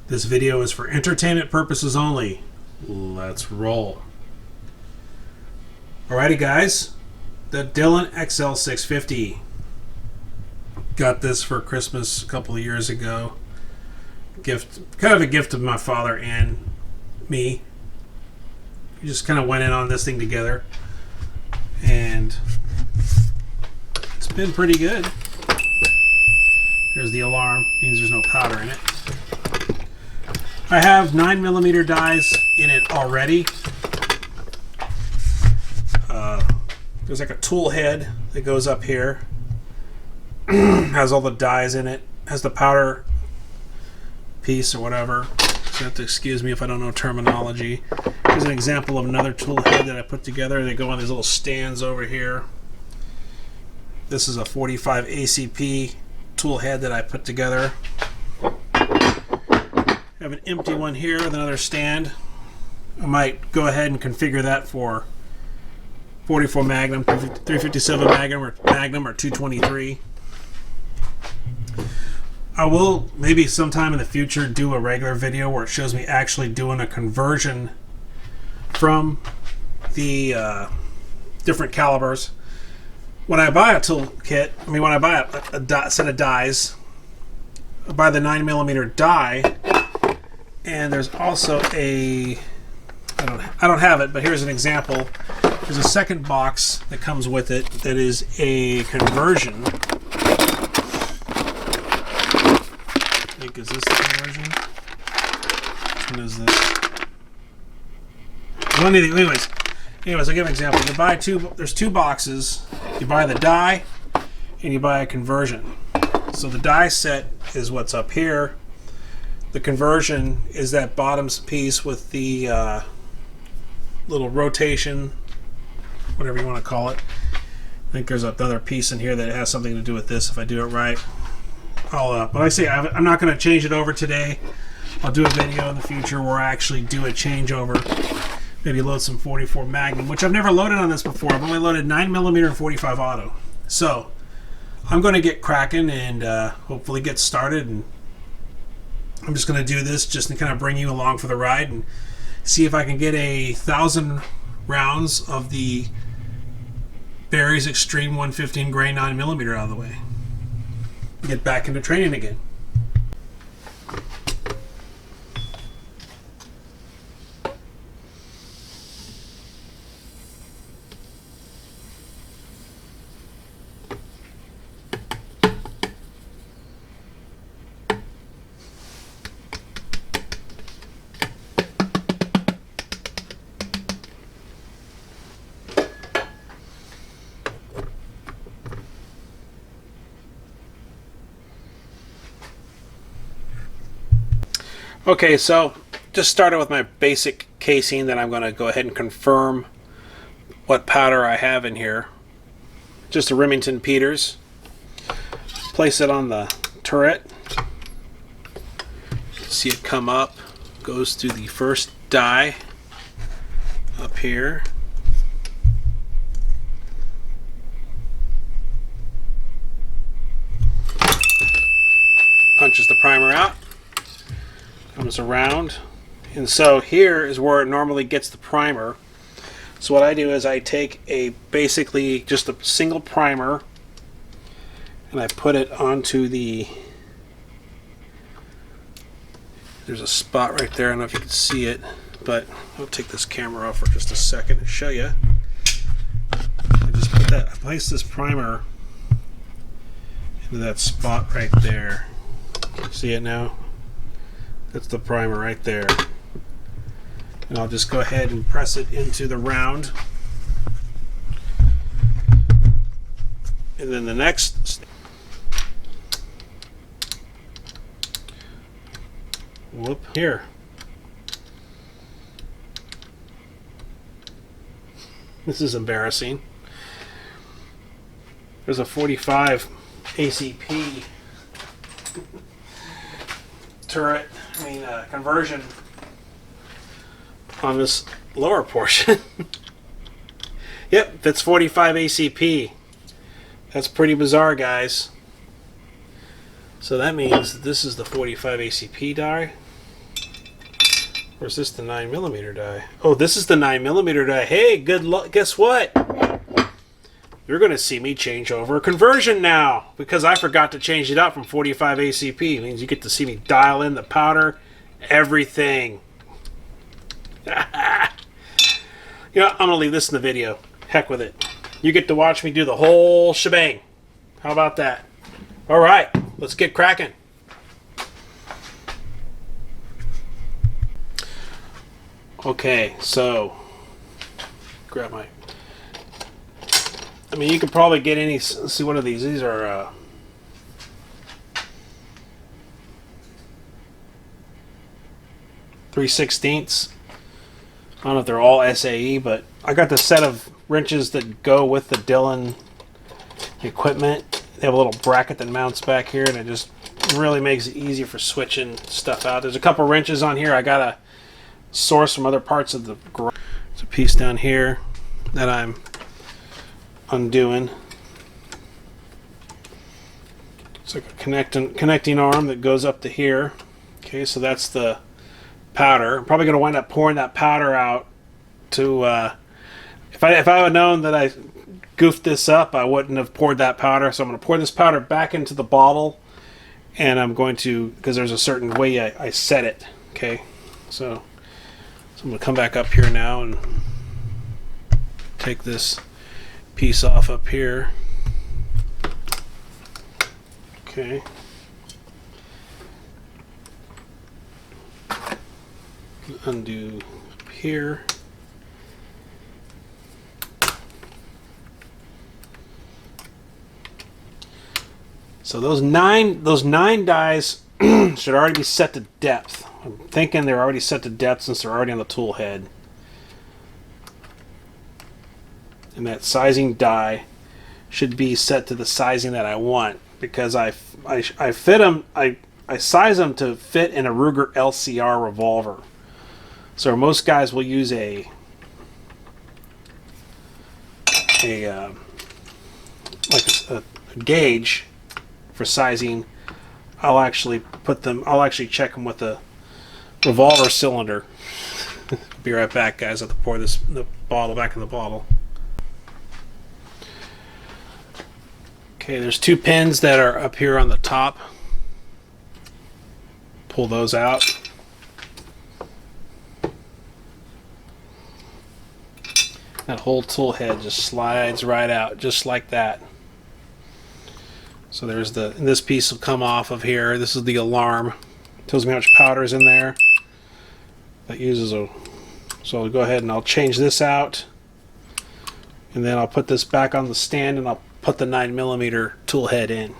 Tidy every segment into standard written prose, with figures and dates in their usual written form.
This video is for entertainment purposes only. Let's roll. Alrighty guys, the Dillon XL650. Got this for Christmas a couple of years ago. Kind of a gift of my father and me. We just kind of went in on this thing together, and it's been pretty good. There's the alarm, means there's no powder in it. I have 9mm dies in it already. There's like a tool head that goes up here. Has all the dies in it. Has the powder piece or whatever. So you have to excuse me if I don't know terminology. Here's an example of another tool head that I put together. They go on these little stands over here. This is a 45 ACP tool head that I put together. I have an empty one here with another stand. I might go ahead and configure that for 44 Magnum, 357 Magnum or 223. I will maybe sometime in the future do a regular video where it shows me actually doing a conversion from the different calibers. When I buy a tool kit, when I buy a set of dies, I buy the 9mm die, and there's also a, I don't have it, but here's an example. There's a second box that comes with it that is a conversion. I think, is this the conversion? Which one is this? Well, anyways, I'll give an example. You buy there's two boxes. You buy the die and you buy a conversion. So the die set is what's up here. The conversion is that bottom piece with the little rotation, whatever you want to call it. I think there's another piece in here that has something to do with this if I do it right. But like I say, I'm not going to change it over today. I'll do a video in the future where I actually do a changeover. Maybe load some 44 Magnum, which I've never loaded on this before. I've only loaded 9mm and 45 auto. So I'm going to get cracking and hopefully get started. And I'm just going to do this just to kind of bring you along for the ride and see if I can get 1,000 rounds of the Barry's Extreme 115 Gray 9mm out of the way. Get back into training again. Okay, so just started with my basic casing. Then I'm going to go ahead and confirm what powder I have in here. Just a Remington Peters. Place it on the turret. See it come up. Goes to the first die up here. Punches the primer out. Comes around, and so here is where it normally gets the primer. So what I do is I take basically just a single primer and I put it onto there's a spot right there. I don't know if you can see it, but I'll take this camera off for just a second and show you. I place this primer into that spot right there. See it now? That's the primer right there. And I'll just go ahead and press it into the round. And then the next, here. This is embarrassing. There's a 45 ACP turret, conversion on this lower portion. Yep, that's 45 ACP. That's pretty bizarre, guys. So that means this is the 45 ACP die. Or is this the 9mm die? Oh, this is the 9mm die. Hey, good luck. Guess what? You're going to see me change over a conversion now because I forgot to change it out from 45 ACP. It means you get to see me dial in the powder, everything. You know, I'm going to leave this in the video. Heck with it. You get to watch me do the whole shebang. How about that? All right, let's get cracking. Okay, so grab my... I mean, you could probably get any... Let's see, what are these? These are... 3/16. I don't know if they're all SAE, but I got the set of wrenches that go with the Dillon equipment. They have a little bracket that mounts back here, and it just really makes it easier for switching stuff out. There's a couple wrenches on here I got to source from other parts of the garage. There's a piece down here that I'm undoing. It's like a connecting arm that goes up to here. Okay, so that's the powder. I'm probably going to wind up pouring that powder out to if I had known that I goofed this up, I wouldn't have poured that powder. So I'm going to pour this powder back into the bottle, and I'm going to, because there's a certain way I set it. Okay, so I'm going to come back up here now and take this piece off up here. Okay. Undo here. So those nine dies should already be set to depth. I'm thinking they're already set to depth since they're already on the tool head. And that sizing die should be set to the sizing that I want, because I fit them, I size them to fit in a Ruger LCR revolver. So most guys will use a gauge for sizing. I'll actually check them with a revolver cylinder. Be right back, guys. I have to pour the bottle back in the bottle. Okay, there's two pins that are up here on the top. Pull those out. That whole tool head just slides right out, just like that. So there's this piece will come off of here. This is the alarm. Tells me how much powder is in there. That uses a... So I'll go ahead and I'll change this out. And then I'll put this back on the stand, and I'll put the 9mm tool head in.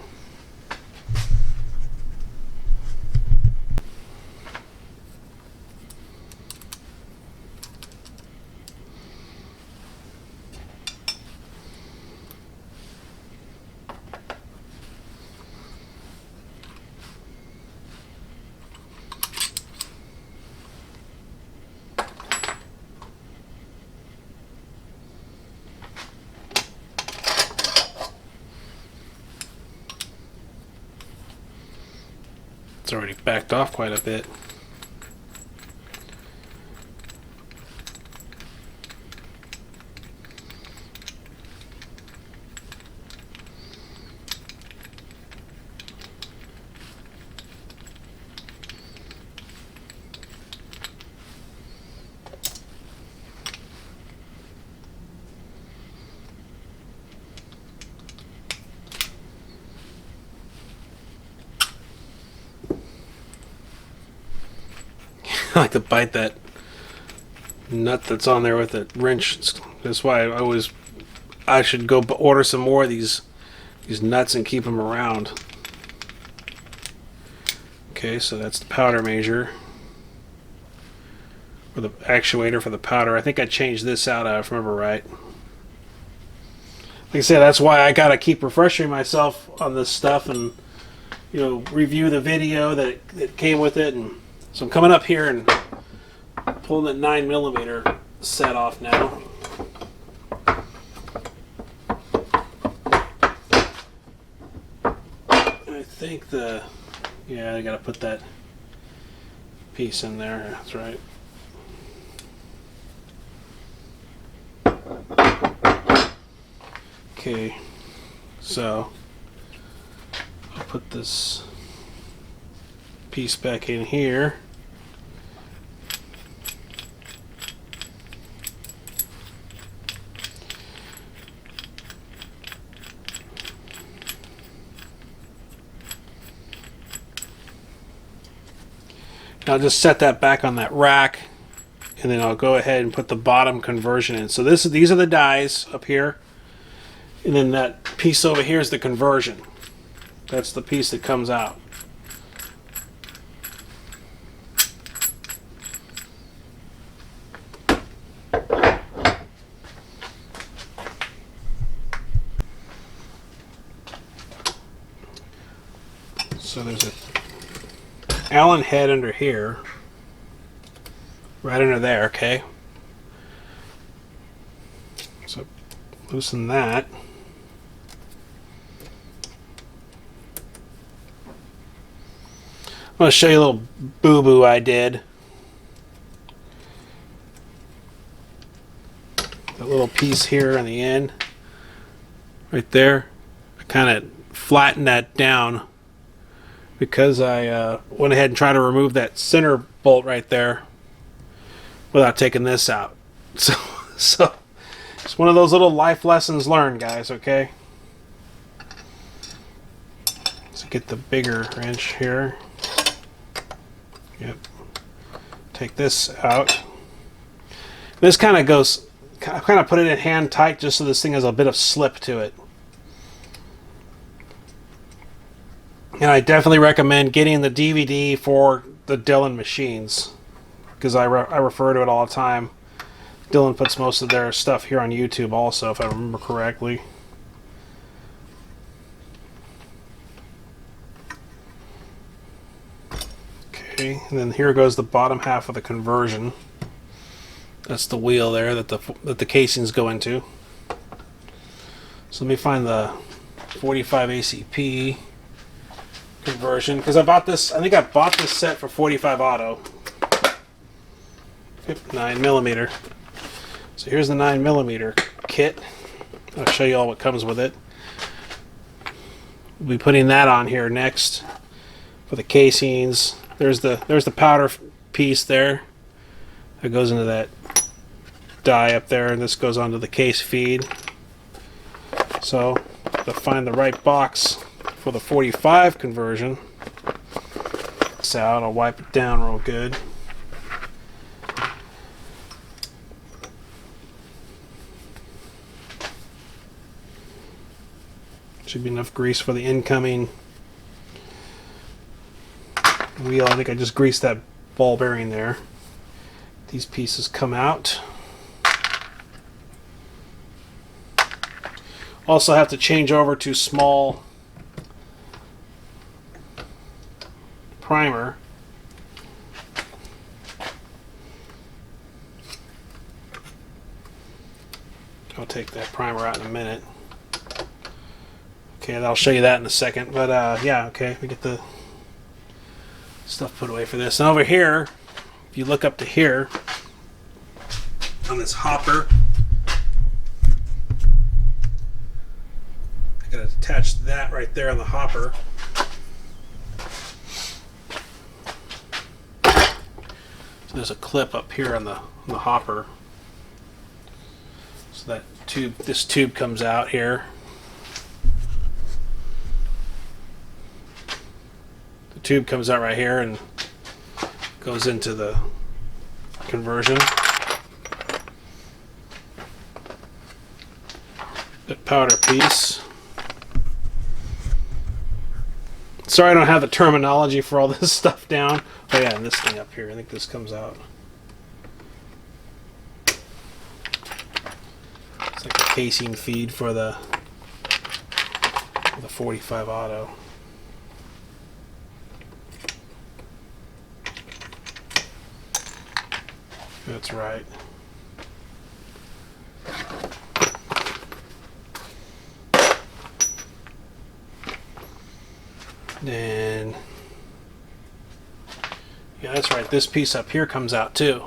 It's already backed off quite a bit. I like to bite that nut that's on there with a wrench. That's why I should go order some more of these nuts and keep them around. Okay, so that's the powder measure, or the actuator for the powder. I think I changed this out, if I remember right. Like I said, that's why I gotta keep refreshing myself on this stuff, and review the video that came with it. And so I'm coming up here and pulling that 9mm set off now. I think I gotta put that piece in there. That's right. Okay, so I'll put this piece back in here. I'll just set that back on that rack, and then I'll go ahead and put the bottom conversion in. So these are the dies up here, and then that piece over here is the conversion. That's the piece that comes out. So there's a Allen head under here, right under there, okay? So loosen that. I'm going to show you a little boo-boo I did. That little piece here on the end, right there, I kind of flattened that down because I went ahead and tried to remove that center bolt right there without taking this out. So it's one of those little life lessons learned, guys, okay? So get the bigger wrench here. Yep. Take this out. This kind of goes, I kind of put it in hand tight just so this thing has a bit of slip to it. And I definitely recommend getting the DVD for the Dillon machines, because I refer to it all the time. Dillon puts most of their stuff here on YouTube also, if I remember correctly. Okay, and then here goes the bottom half of the conversion. That's the wheel there that the casings go into. So let me find the 45 ACP conversion, because I think I bought this set for 45 auto. 9mm. So here's the 9mm kit. I'll show you all what comes with it. We'll be putting that on here next for the casings. There's the powder piece there that goes into that die up there, and this goes onto the case feed. So to find the right box for the 45 conversion, it's out. I'll wipe it down real good. Should be enough grease for the incoming wheel. I think I just greased that ball bearing there. These pieces come out. Also have to change over to small primer. I'll take that primer out in a minute. Okay, I'll show you that in a second. But yeah, okay, we get the stuff put away for this. And over here, if you look up to here on this hopper, I gotta attach that right there on the hopper. So there's a clip up here on the hopper. So that this tube comes out here. The tube comes out right here and goes into the conversion. That powder piece. Sorry I don't have the terminology for all this stuff down. Oh yeah, and this thing up here, I think this comes out. It's like a casing feed for the 45 auto. That's right. Then, yeah, that's right. This piece up here comes out too.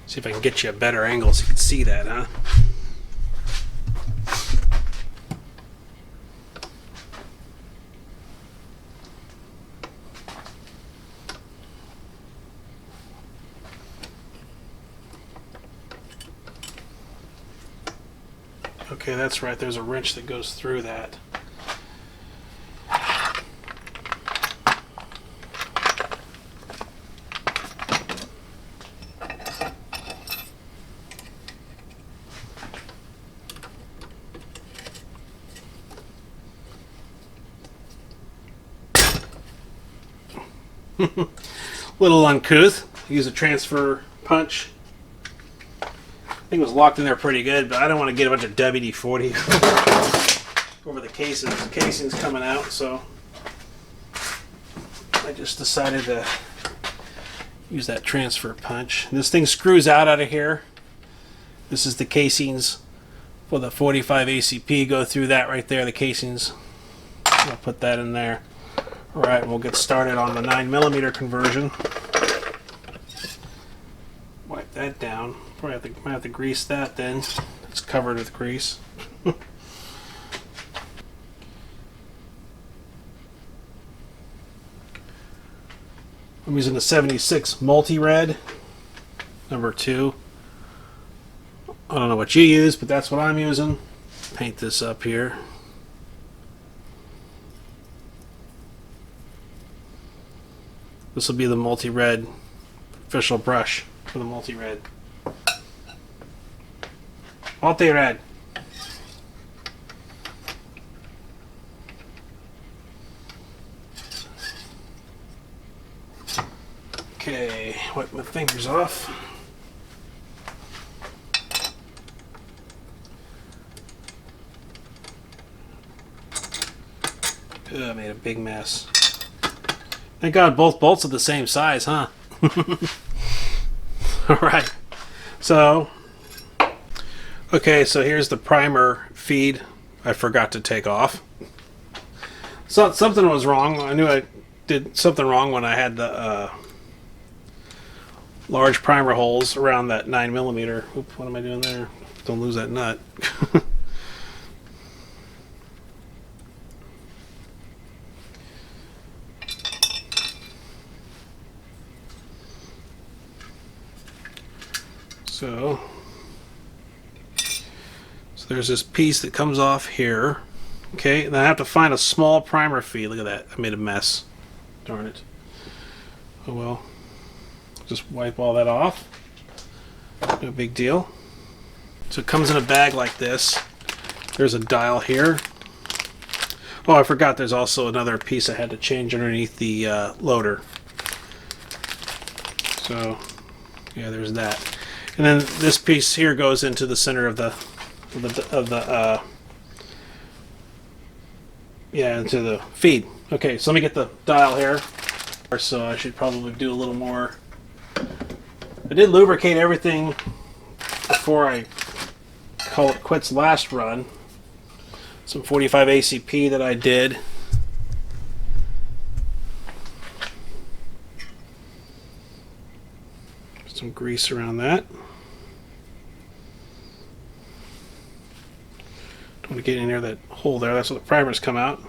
See if I can get you a better angle so you can see that, huh? Okay, that's right. There's a wrench that goes through that. Little uncouth. Use a transfer punch. I think it was locked in there pretty good, but I don't want to get a bunch of WD-40 over the cases. The casing's coming out, so I just decided to use that transfer punch. This thing screws out of here. This is the casings for the 45 ACP. Go through that right there, the casings. I'll put that in there. Alright, we'll get started on the 9mm conversion. Wipe that down. Probably might have to grease that then. It's covered with grease. I'm using the 76 multi-red, number 2. I don't know what you use, but that's what I'm using. Paint this up here. This will be the multi-red official brush for the multi-red. Multi-red. Okay, wipe my fingers off. Ugh, I made a big mess. Thank God both bolts are the same size, huh? Alright, so here's the primer feed I forgot to take off. So something was wrong. I knew I did something wrong when I had the large primer holes around that 9mm. Oop, what am I doing there? Don't lose that nut. So there's this piece that comes off here. Okay, and I have to find a small primer feed. Look at that. I made a mess. Darn it. Oh well. Just wipe all that off. No big deal. So it comes in a bag like this. There's a dial here. Oh, I forgot there's also another piece I had to change underneath the loader. So, yeah, there's that. And then this piece here goes into the center of into the feed. Okay, so let me get the dial here. So I should probably do a little more. I did lubricate everything before I call it quits last run. Some 45 ACP that I did. Some grease around that. Don't want to get in near that hole there. That's where the primers come out.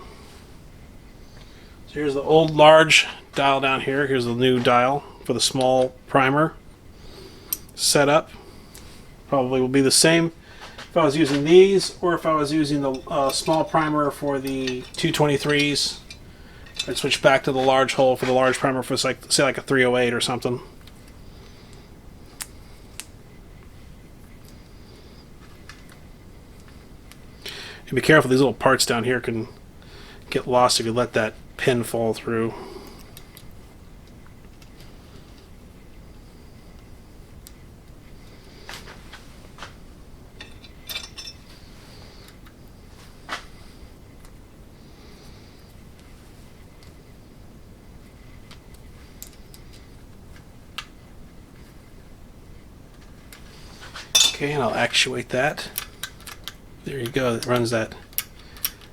So here's the old large dial down here. Here's the new dial for the small primer setup. Probably will be the same if I was using these or if I was using the small primer for the 223s. I'd switch back to the large hole for the large primer for say like a 308 or something. And be careful, these little parts down here can get lost if you let that pin fall through. Okay, and I'll actuate that. There you go, it runs that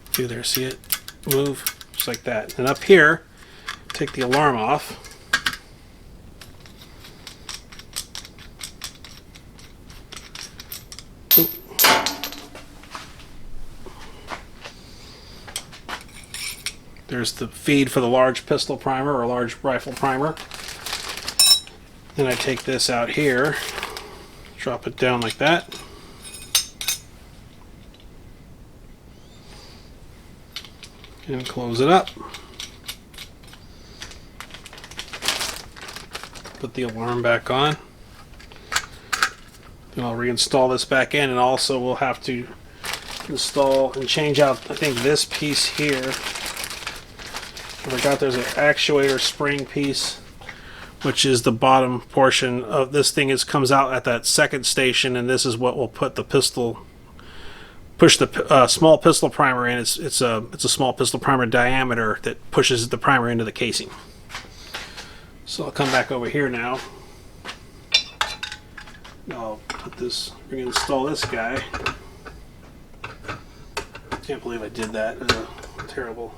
through there. See it move? Just like that. And up here, take the alarm off. Oop. There's the feed for the large pistol primer or large rifle primer. Then I take this out here, drop it down like that. And close it up. Put the alarm back on. And I'll reinstall this back in, and also we'll have to install and change out, I think, this piece here. I forgot there's an actuator spring piece, which is the bottom portion of this thing. Comes out at that second station, and this is what will put the pistol, push the small pistol primer in. It's a small pistol primer diameter that pushes the primer into the casing. So I'll come back over here now. I'll put this, we're going to install this guy. Can't believe I did that. Terrible.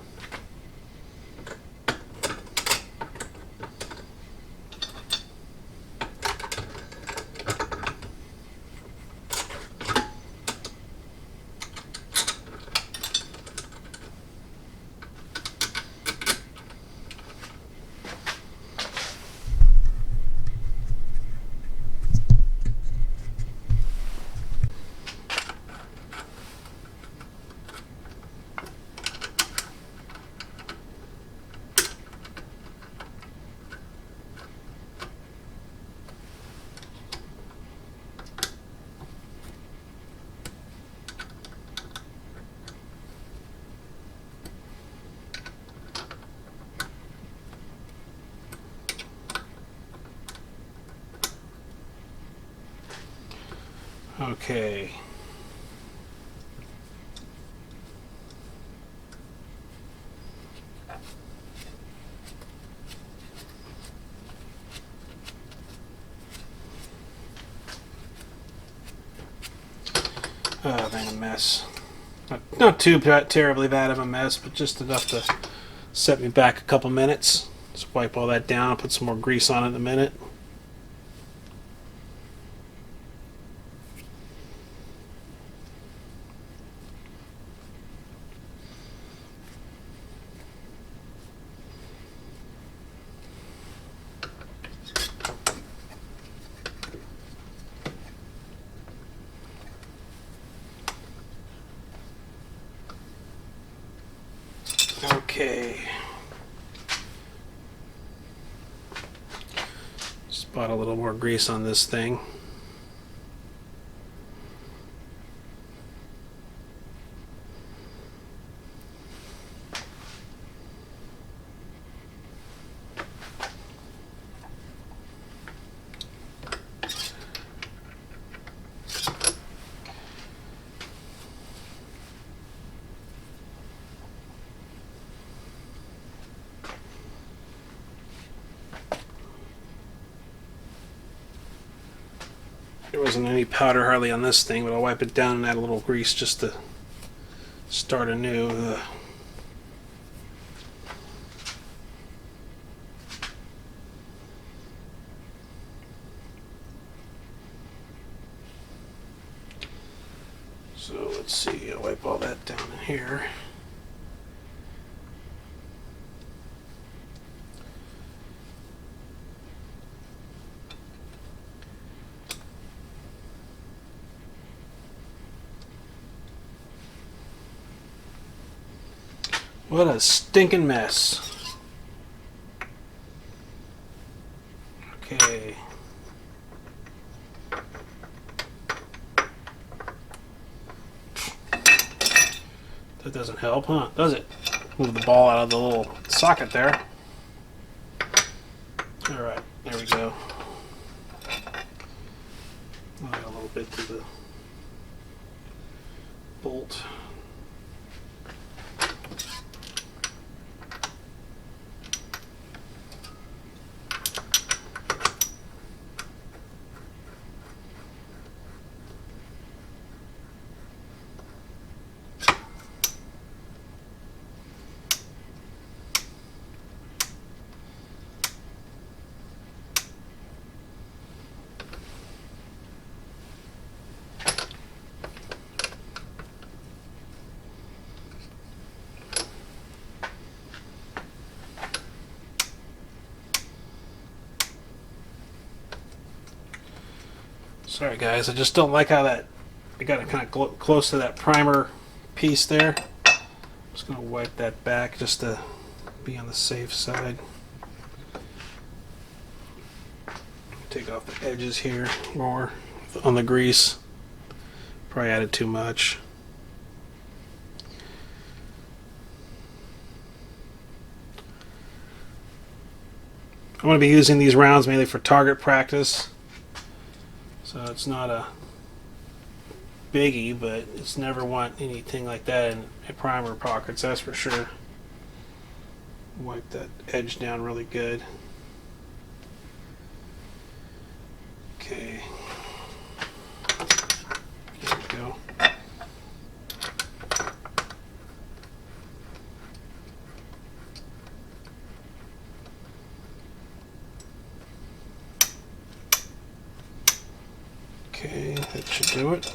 Okay. Oh, man, a mess. Not too terribly bad of a mess, but just enough to set me back a couple minutes. Just wipe all that down, put some more grease on it in a minute. Okay. Spot a little more grease on this thing. There wasn't any powder hardly on this thing, but I'll wipe it down and add a little grease just to start anew. So let's see, I'll wipe all that down in here. What a stinking mess. Okay. That doesn't help, huh? Does it? Move the ball out of the little socket there. Alright, there we go. I'll add a little bit to the bolt. Sorry guys, I just don't like how that, I got it kind of close to that primer piece there. Just going to wipe that back just to be on the safe side. Take off the edges here more on the grease. Probably added too much. I'm going to be using these rounds mainly for target practice. So it's not a biggie, but it's never want anything like that in primer pockets, that's for sure. Wipe that edge down really good. Okay. There we go. Okay, that should do it.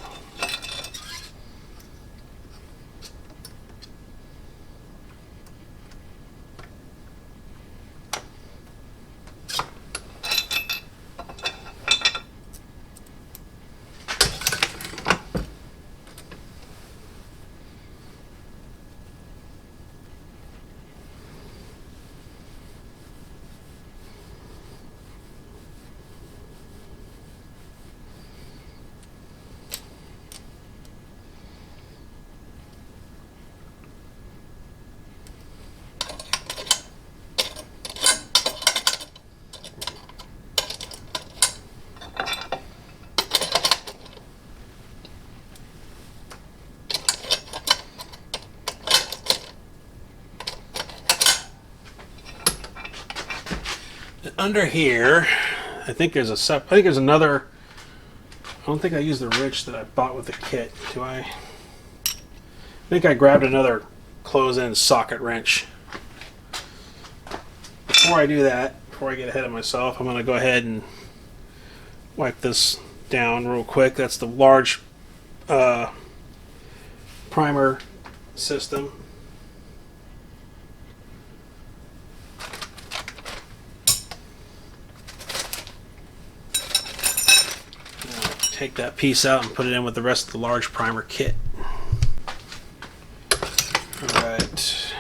Under here, I think there's another. I don't think I used the wrench that I bought with the kit. Do I? I think I grabbed another close-in socket wrench. Before I do that, before I get ahead of myself, I'm going to go ahead and wipe this down real quick. That's the large primer system. Take that piece out and put it in with the rest of the large primer kit. Alright.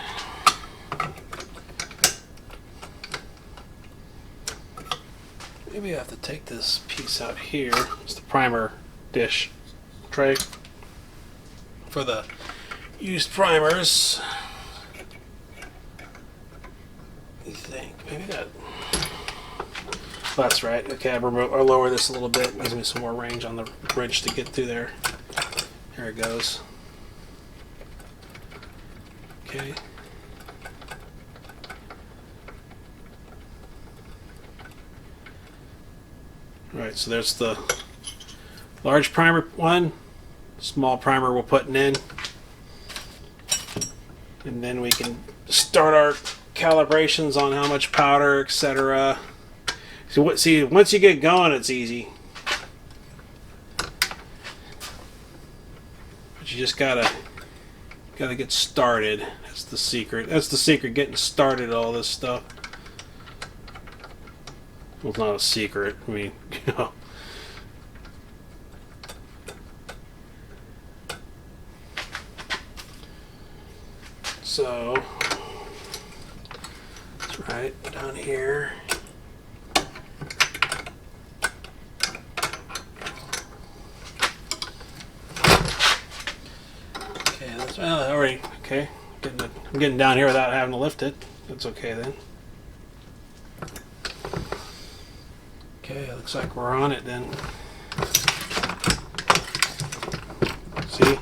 Maybe I have to take this piece out here. It's the primer dish tray for the used primers. You think? Maybe that. That's right. Okay, I'll lower this a little bit. Gives me some more range on the bridge to get through there. There it goes. Okay. Alright, so there's the large primer one. Small primer we're putting in. And then we can start our calibrations on how much powder, etc. So see, once you get going, it's easy. But you just gotta get started. That's the secret. That's the secret, getting started at all this stuff. Well, it's not a secret. I mean, you know. So, that's right down here. Well, already, okay. I'm getting down here without having to lift it. That's okay then. Okay, looks like we're on it then. See?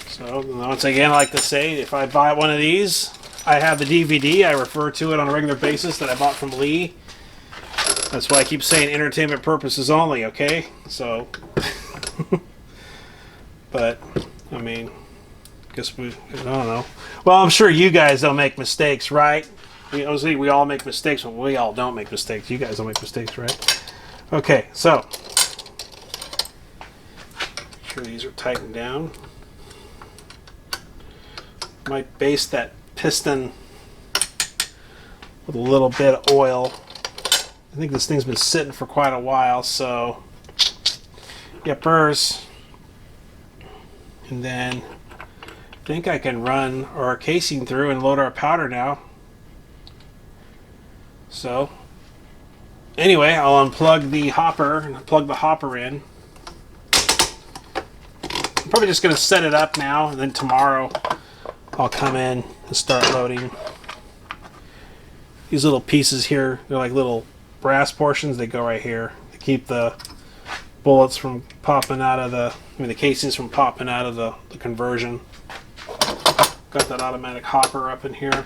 So, once again, I like to say, if I buy one of these, I have the DVD. I refer to it on a regular basis that I bought from Lee. That's why I keep saying entertainment purposes only, okay? So... But, I mean, guess I don't know. Well, I'm sure you guys don't make mistakes, right? We all make mistakes, but we all don't make mistakes. You guys don't make mistakes, right? Okay, so, make sure these are tightened down. Might baste that piston with a little bit of oil. I think this thing's been sitting for quite a while, so, yippers. And then think I can run our casing through and load our powder now. So anyway, I'll unplug the hopper and plug the hopper in. I'm probably just going to set it up now, and then tomorrow I'll come in and start loading. These little pieces here, they're like little brass portions. They go right here to keep the bullets from popping out of the casings from popping out of the conversion. Got that automatic hopper up in here.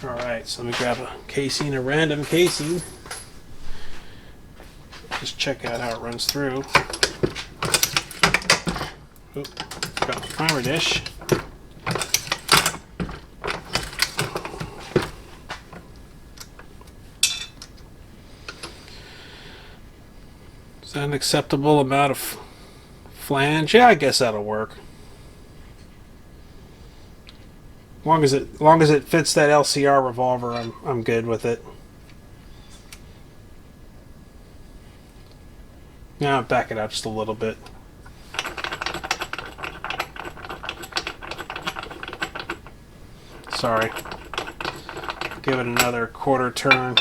Alright, so let me grab a casing, a random casing. Just check out how it runs through. Oop, got the primer dish. Is that an acceptable amount of flange? Yeah, I guess that'll work. As long as it fits that LCR revolver, I'm good with it. Now back it out just a little bit. Sorry. Give it another quarter turn.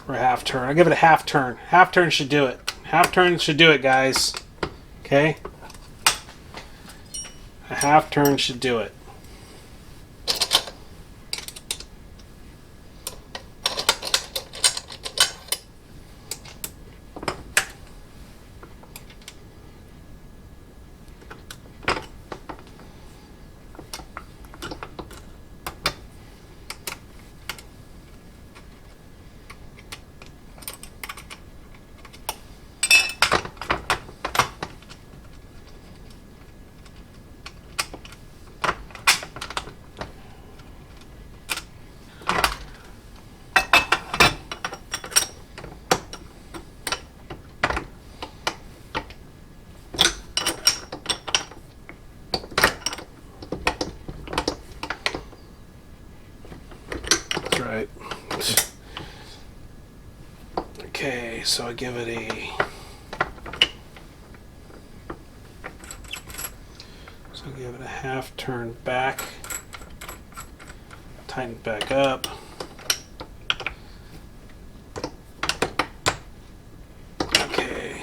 Or a half turn. I'll give it a half turn. Half turn should do it. Half turn should do it, guys. Okay? A half turn should do it. Right. Okay, so I give it a half turn back, tighten it back up. Okay.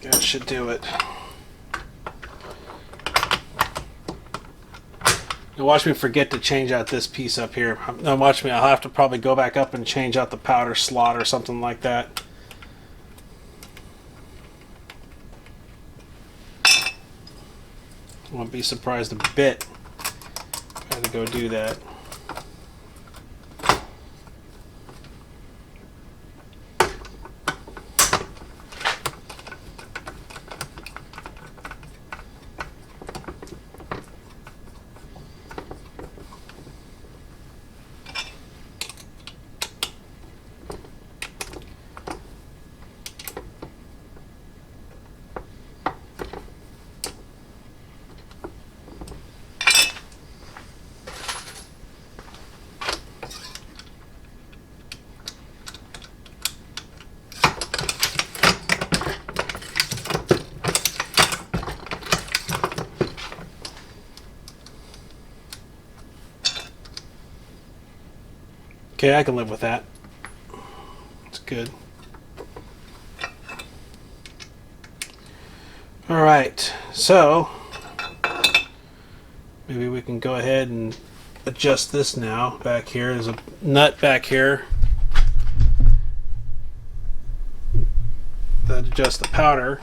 That should do it. Now watch me forget to change out this piece up here. Now watch me, I'll have to probably go back up and change out the powder slot or something like that. I won't be surprised a bit if I had to go do that. Okay, I can live with that. It's good. Alright, so maybe we can go ahead and adjust this now. Back here, there's a nut back here that adjusts the powder.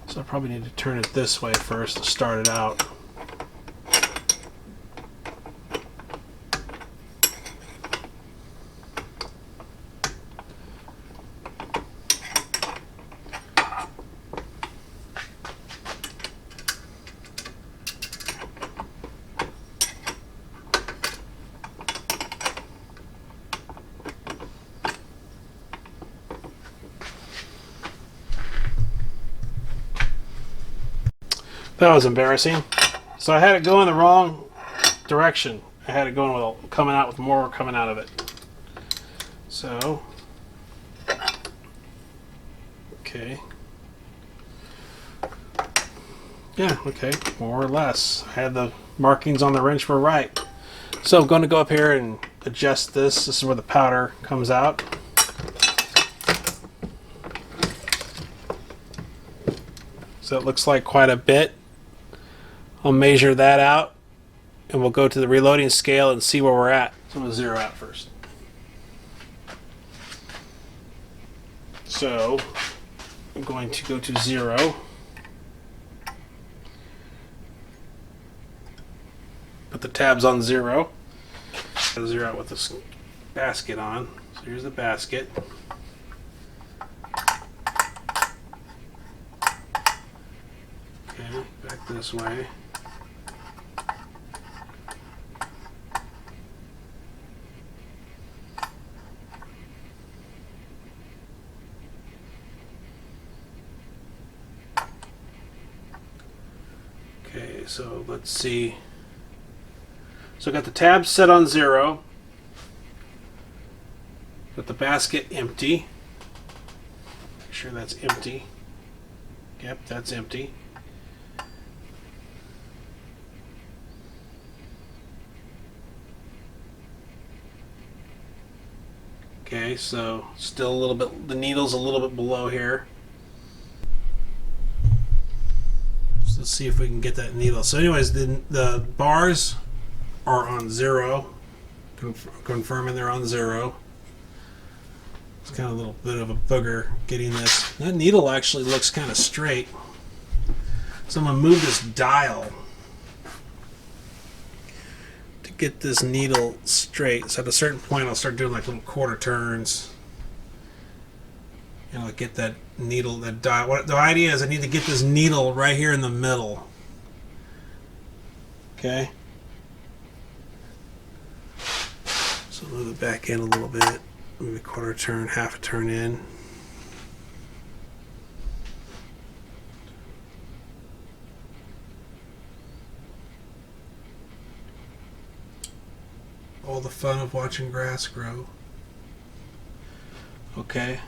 So I probably need to turn it this way first to start it out. That was embarrassing. So I had it going the wrong direction. I had it going with coming out with more coming out of it. So, okay. Yeah, okay, more or less. I had the markings on the wrench were right. So I'm going to go up here and adjust this. This is where the powder comes out. So it looks like quite a bit. I'll measure that out and we'll go to the reloading scale and see where we're at. So I'm going to zero out first. So I'm going to go to 0. Put the tabs on 0. I'll zero out with this basket on. So here's the basket. Okay, back this way. Okay, so let's see. So I got the tabs set on 0. Got the basket empty. Make sure that's empty. Yep, that's empty. Okay, so still a little bit, the needle's a little bit below here. So let's see if we can get that needle. So anyways, the bars are on 0. Confirming they're on 0. It's kind of a little bit of a booger getting this. That needle actually looks kind of straight. So I'm going to move this dial to get this needle straight. So at a certain point I'll start doing like little quarter turns. And I'll get that needle, that dial. The idea is I need to get this needle right here in the middle. Okay. So move it back in a little bit. Maybe a quarter turn, half a turn in. All the fun of watching grass grow. Okay.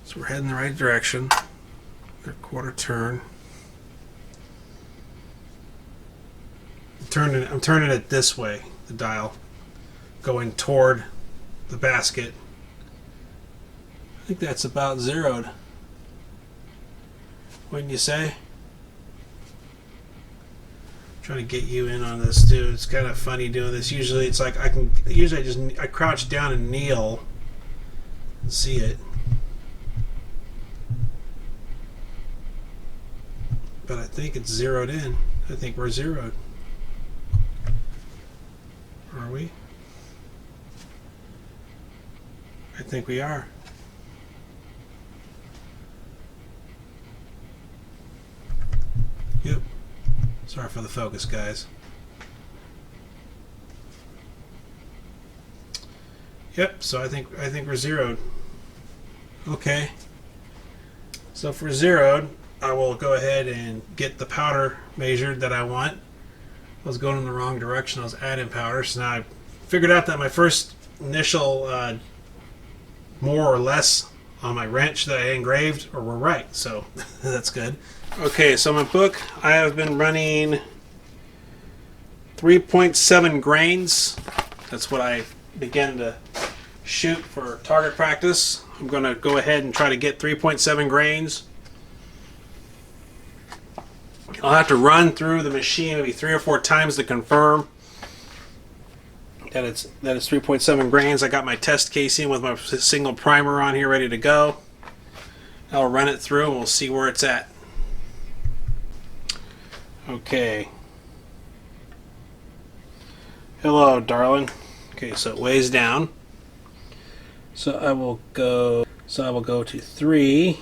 So we're heading the right direction. A quarter turn. I'm turning it this way, the dial, going toward the basket. I think that's about zeroed. Wouldn't you say? I'm trying to get you in on this too. It's kind of funny doing this. Usually it's like I crouch down and kneel and see it. But I think it's zeroed in. I think we're zeroed. Are we? I think we are. Yep. Sorry for the focus, guys. Yep, so I think we're zeroed. Okay. So if we're zeroed, I will go ahead and get the powder measured that I want. I was going in the wrong direction. I was adding powder, so now I figured out that my first initial more or less on my wrench that I engraved were right, so that's good. Okay, so my book, I have been running 3.7 grains. That's what I began to shoot for target practice. I'm going to go ahead and try to get 3.7 grains. I'll have to run through the machine maybe 3 or 4 times to confirm that it's 3.7 grains. I got my test casing with my single primer on here ready to go. I'll run it through and we'll see where it's at. Okay. Hello, darling. Okay, so it weighs down. So I will go to 3.7.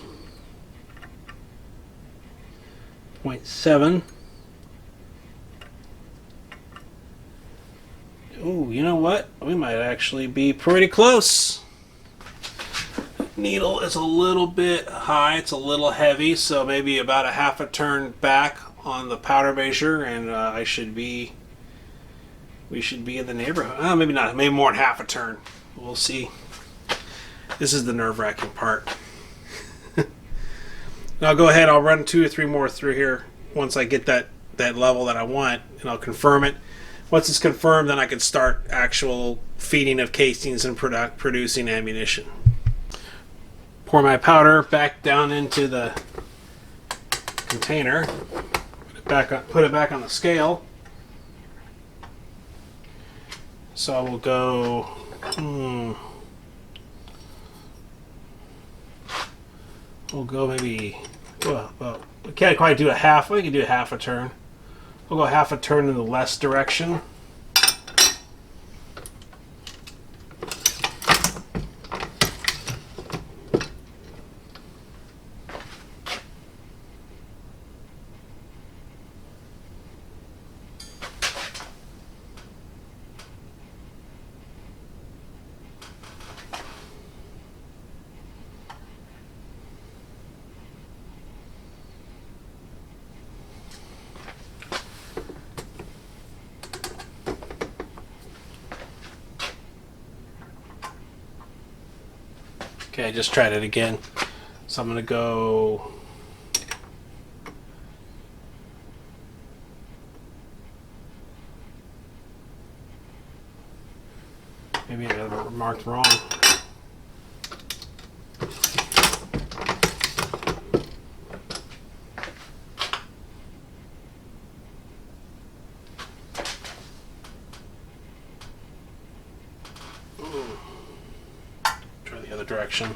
Oh, you know what? We might actually be pretty close. needle is a little bit high, it's a little heavy, so maybe about a half a turn back on the powder measure, and we should be in the neighborhood. Maybe not, maybe more than half a turn. We'll see. This is the nerve-wracking part. I'll go ahead, I'll run 2 or 3 more through here once I get that level that I want, and I'll confirm it. Once it's confirmed, then I can start actual feeding of casings and producing ammunition. Pour my powder back down into the container, put it back on the scale. So I will go, we'll go maybe, well, we can't quite do a half, we can do a half a turn. We'll go half a turn in the less direction. Okay, I just tried it again. So I'm going to go maybe I got it marked wrong. Try the other direction.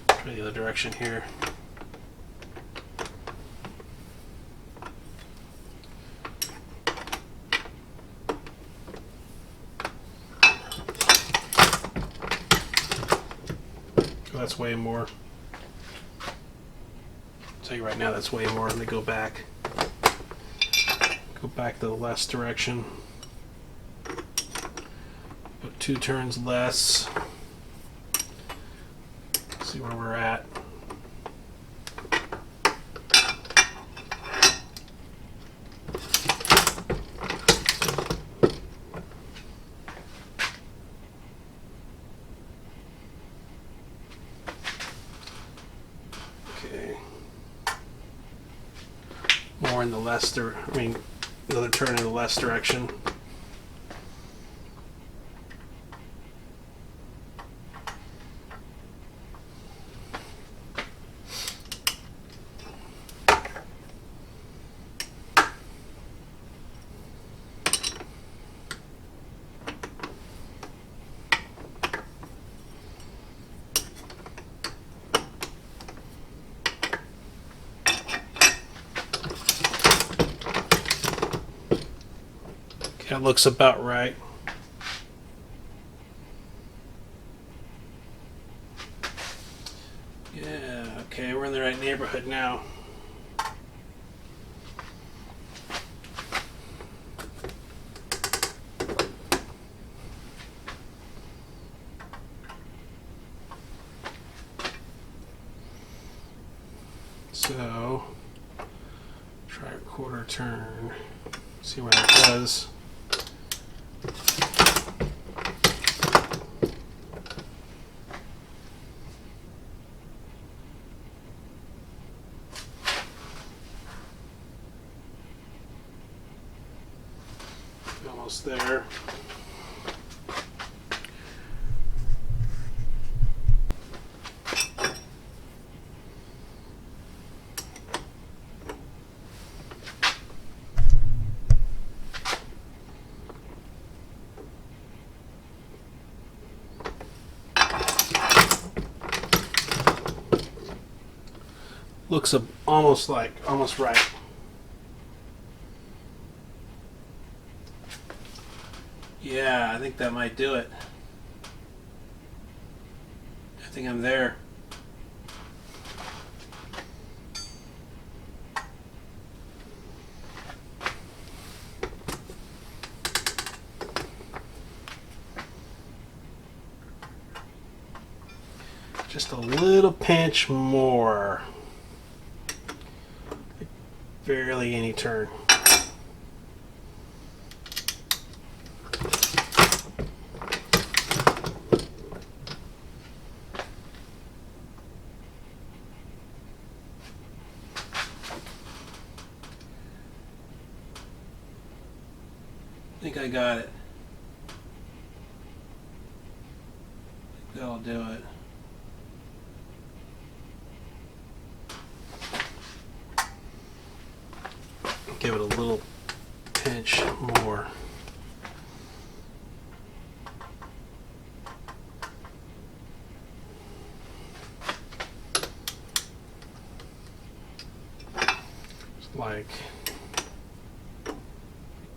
Try the other direction here. Oh, that's way more. I'll tell you right now, that's way more. Let me go back. Go back the less direction. Go 2 turns less. See where we're at. Okay. More in the less, another turn in the less direction. That looks about right. Yeah, okay, we're in the right neighborhood now. So, try a quarter turn, see what it does. Almost there. Looks almost right. Yeah, I think that might do it. I think I'm there. just a little pinch more. Barely any turn. I think I got it. I think that'll do it. Give it a little pinch more. Just like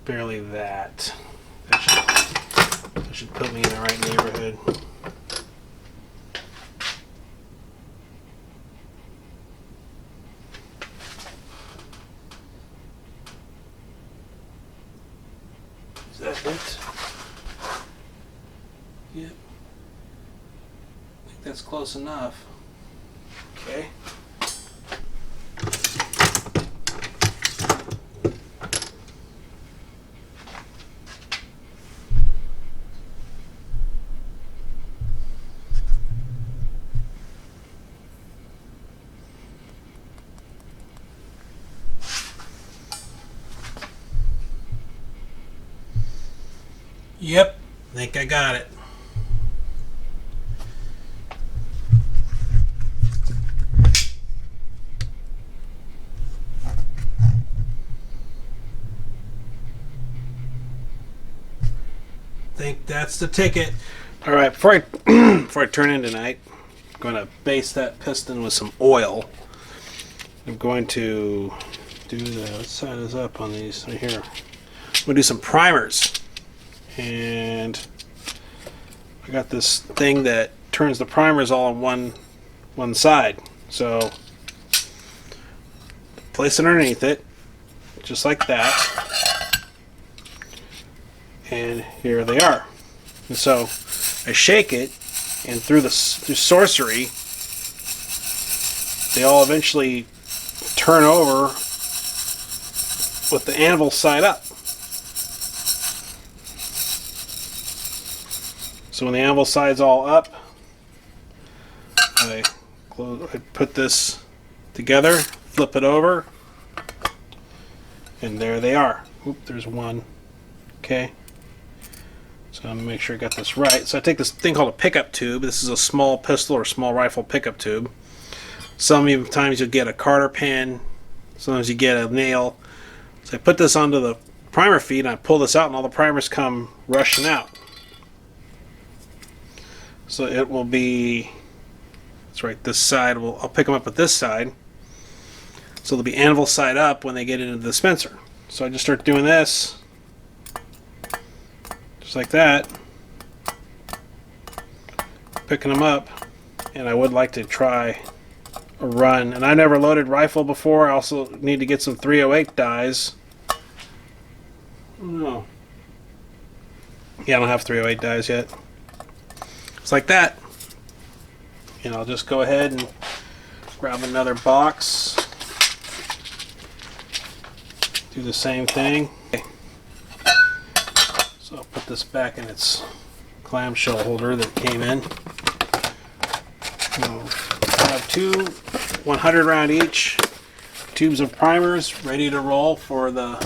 barely that. That should put me in the right neighborhood. Is that it? Yep. I think that's close enough. Okay. Yep, I think I got it. I think that's the ticket. All right, before I turn in tonight, I'm going to base that piston with some oil. I'm going to do let's sign this up on these right here. I'm going to do some primers. And I got this thing that turns the primers all on one side. So place it underneath it, just like that. And here they are. And so I shake it, and through sorcery, they all eventually turn over with the anvil side up. So when the anvil side's all up, I put this together, flip it over, and there they are. Oop, there's one. Okay. So I'm going to make sure I got this right. So I take this thing called a pickup tube. This is a small pistol or small rifle pickup tube. Sometimes you'll get a Carter pin. Sometimes you get a nail. So I put this onto the primer feed, and I pull this out, and all the primers come rushing out. So it will be, that's right, this side, I'll pick them up with this side. So they'll be anvil side up when they get into the dispenser. So I just start doing this, just like that, picking them up, and I would like to try a run. And I never loaded rifle before. I also need to get some 308 dies. No. Yeah, I don't have 308 dies yet. It's like that. And I'll just go ahead and grab another box. Do the same thing. Okay. So I'll put this back in its clamshell holder that came in. I have two 100 round each tubes of primers ready to roll for the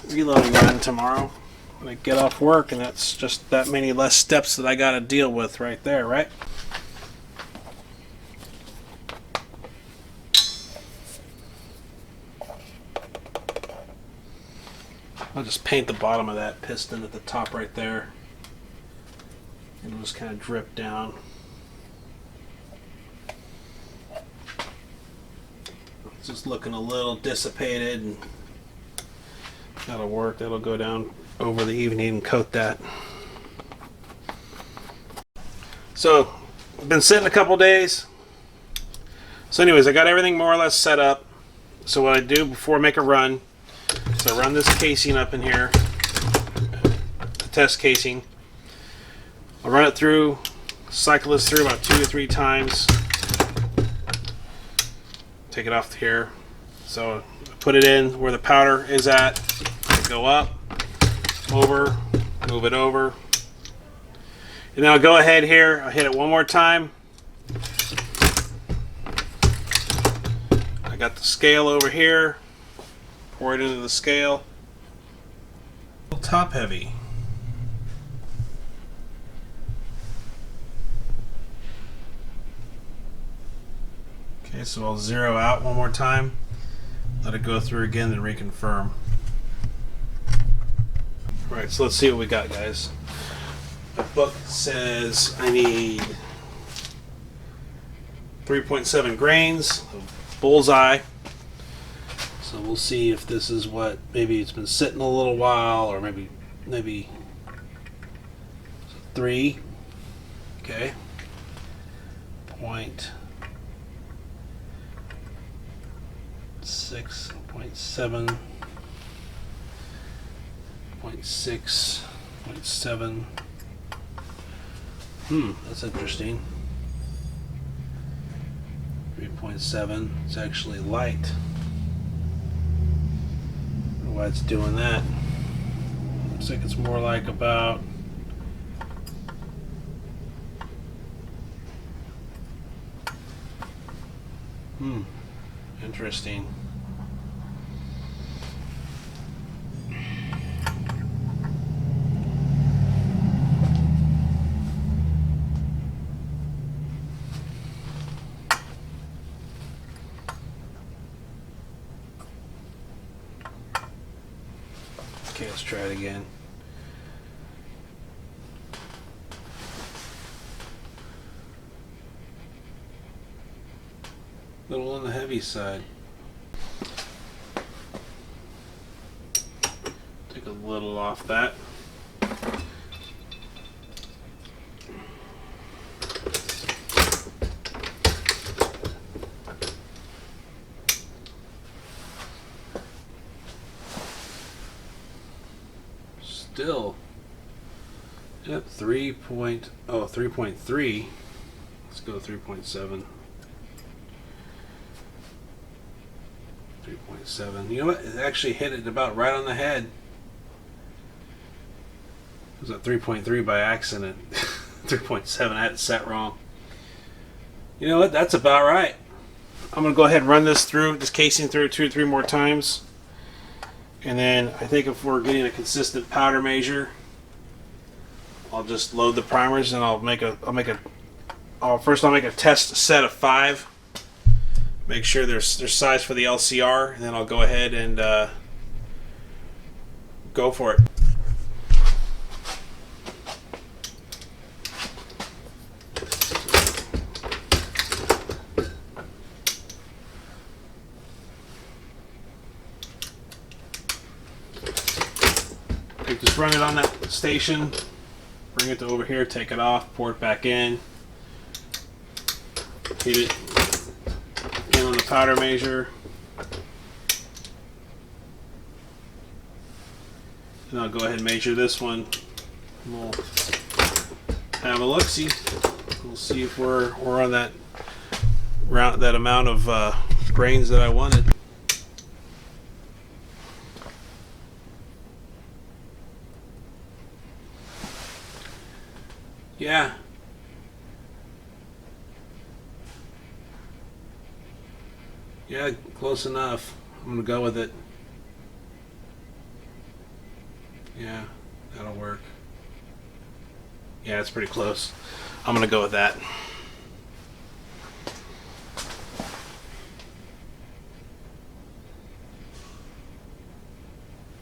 reloading run tomorrow when I get off work, and that's just that many less steps that I got to deal with right there, right? I'll just paint the bottom of that piston at the top right there. It'll just kind of drip down. It's just looking a little dissipated, and that'll work. That'll go down over the evening and coat that. So I've been sitting a couple days. So anyways, I got everything more or less set up. So what I do before I make a run, so I run this casing up in here, the test casing. I'll run it through Cycle this through about 2 to 3 times. Take it off here. So put it in where the powder is at. Go up, over, move it over. And then I'll go ahead here, I'll hit it one more time. I got the scale over here. Pour it into the scale. Top heavy. Okay, so I'll zero out one more time. Let it go through again and reconfirm. Alright, so let's see what we got, guys. The book says I need 3.7 grains of bullseye. So we'll see if this is what, maybe it's been sitting a little while, or maybe 3. Okay. Point 6, 0.7, 0.6, 0.7. That's interesting. 3.7. It's actually light. I don't know why it's doing that. Looks like it's more like about interesting. Okay, let's try it again. A little on the heavy side. Take a little off that. Still at 3.3. Let's go 3.7. 3.7. You know what? It actually hit it about right on the head. It was at 3.3 by accident. 3.7. I had it set wrong. You know what? That's about right. I'm going to go ahead and run this through, this casing through 2 or 3 more times. And then I think if we're getting a consistent powder measure, I'll just load the primers and I'll make a test set of 5. Make sure there's size for the LCR, and then I'll go ahead and go for it. Just run it on that station, bring it to over here, take it off, pour it back in, hit it in on the powder measure, and I'll go ahead and measure this one. We'll have a look-see. We'll see if we're on that amount of grains that I wanted. Yeah. Yeah, close enough. I'm gonna go with it. Yeah, that'll work. Yeah, it's pretty close. I'm gonna go with that.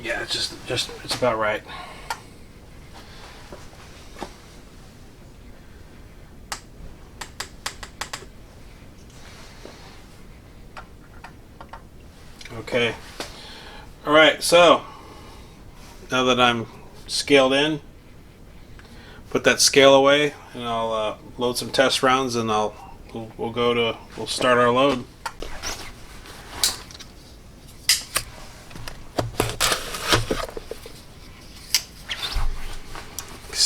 Yeah, it's just it's about right. Okay. Alright, so now that I'm scaled in, put that scale away, and I'll load some test rounds, and we'll start our load.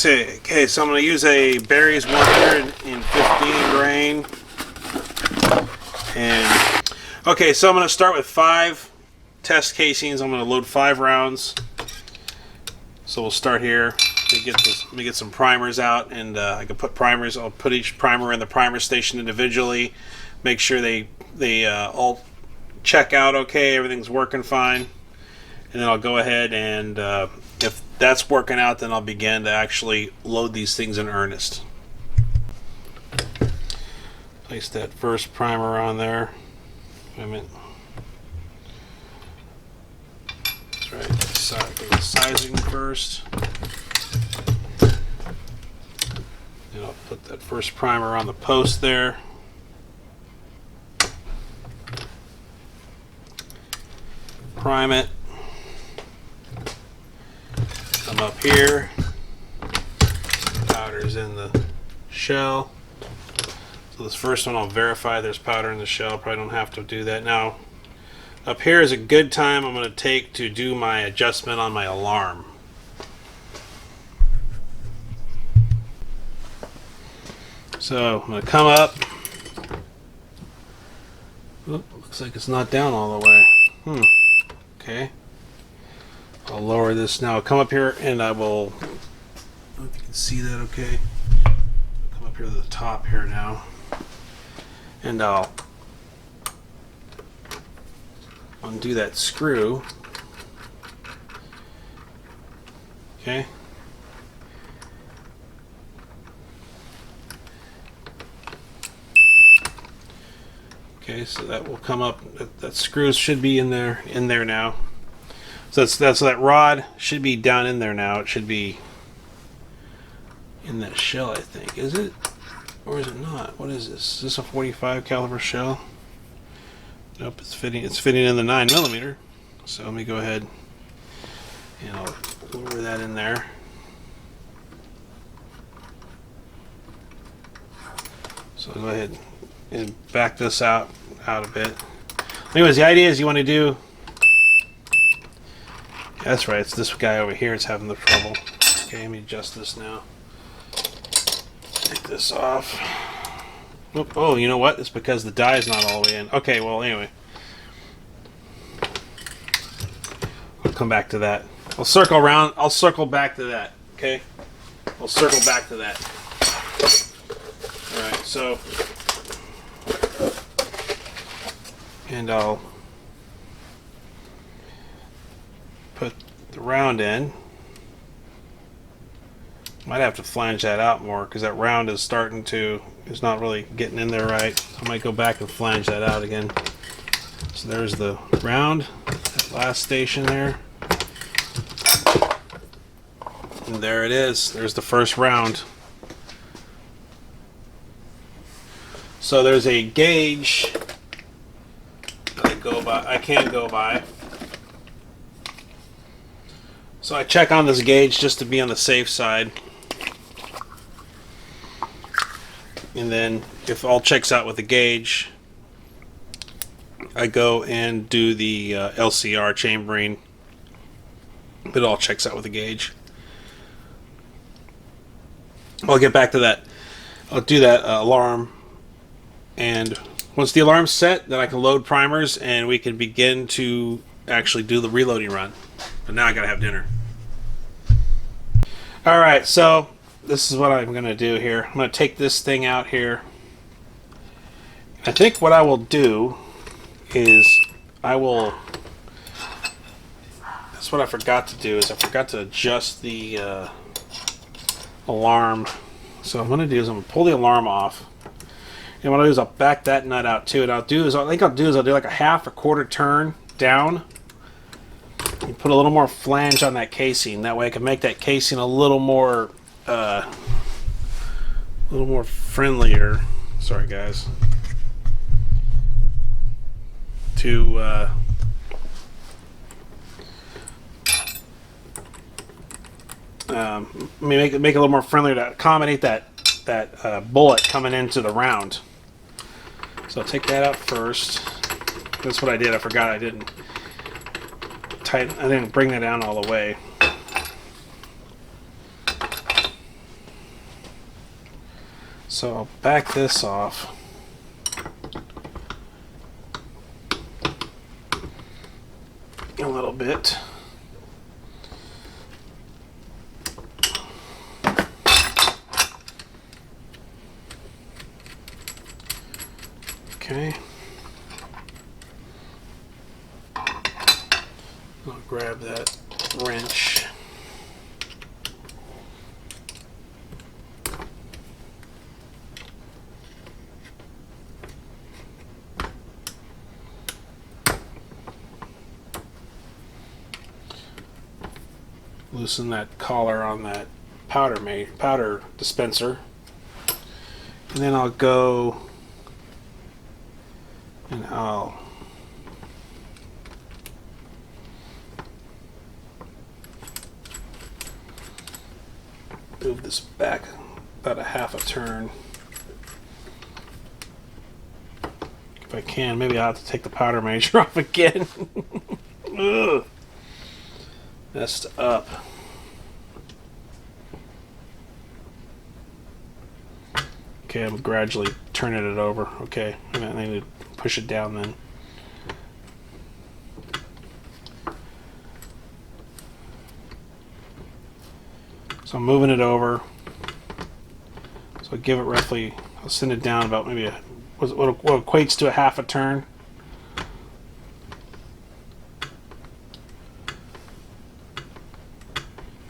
Okay, so I'm going to use a Barry's 115 grain. And okay, so I'm going to start with 5 test casings. I'm going to load 5 rounds. So we'll start here. Let me get some primers out, and I can put primers. I'll put each primer in the primer station individually. Make sure they all check out okay. Everything's working fine, and then I'll go ahead and if that's working out, then I'll begin to actually load these things in earnest. Place that first primer on there. Wait a minute. That's right. The sizing first. And I'll put that first primer on the post there. Prime it. Come up here. Powder's in the shell. So this first one I'll verify there's powder in the shell. Probably don't have to do that now. Up here is a good time I'm going to take to do my adjustment on my alarm. So I'm going to come up. Oop, looks like it's not down all the way. Okay. I'll lower this now. I'll come up here and I will. I don't know if you can see that okay. Come up here to the top here now. And I'll undo that screw. Okay. Okay, so that will come up. That screw should be in there now. So that rod should be down in there now. It should be in that shell, I think. Is it? Or is it not? What is this? Is this a 45 caliber shell? Nope, it's fitting in the 9mm. So let me go ahead and I'll lower that in there. So I'll go ahead and back this out a bit. Anyways, the idea is you want to do. That's right, it's this guy over here that's having the trouble. Okay, let me adjust this now. Take this off. Oop, oh, you know what? It's because the die is not all the way in. Okay, well, anyway. I'll come back to that. I'll circle around. I'll circle back to that. Okay? I'll circle back to that. Alright, so. And I'll put the round in. Might have to flange that out more because that round is not really getting in there right. I might go back and flange that out again. So there's the round, that last station there. And there it is. There's the first round. So there's a gauge that I can go by. So I check on this gauge just to be on the safe side. And then if all checks out with the gauge, I go and do the LCR chambering. It all checks out with the gauge. I'll get back to that. I'll do that alarm. And once the alarm's set, then I can load primers and we can begin to actually do the reloading run. But now I gotta have dinner. Alright, so this is what I'm going to do here. I'm going to take this thing out here. I think what I will do is that's what I forgot to do, is I forgot to adjust the alarm. So what I'm going to do is I'm going to pull the alarm off. And what I'll do is I'll back that nut out too. And I'll do like a half or quarter turn down. You put a little more flange on that casing. That way I can make that casing a little more friendlier. Sorry guys. To make it a little more friendlier to accommodate that bullet coming into the round. So I'll take that out first. That's what I did. I forgot I didn't bring that down all the way. So I'll back this off. A little bit. Okay. I'll grab that wrench. Loosen that collar on that powder dispenser, and then I'll go and I'll move this back about a half a turn. If I can, maybe I'll have to take the powder measure off again. Ugh. Messed up. Okay, I'm gradually turning it over. Okay, I need to push it down then. So I'm moving it over. So I give it roughly, I'll send it down about maybe what equates to a half a turn.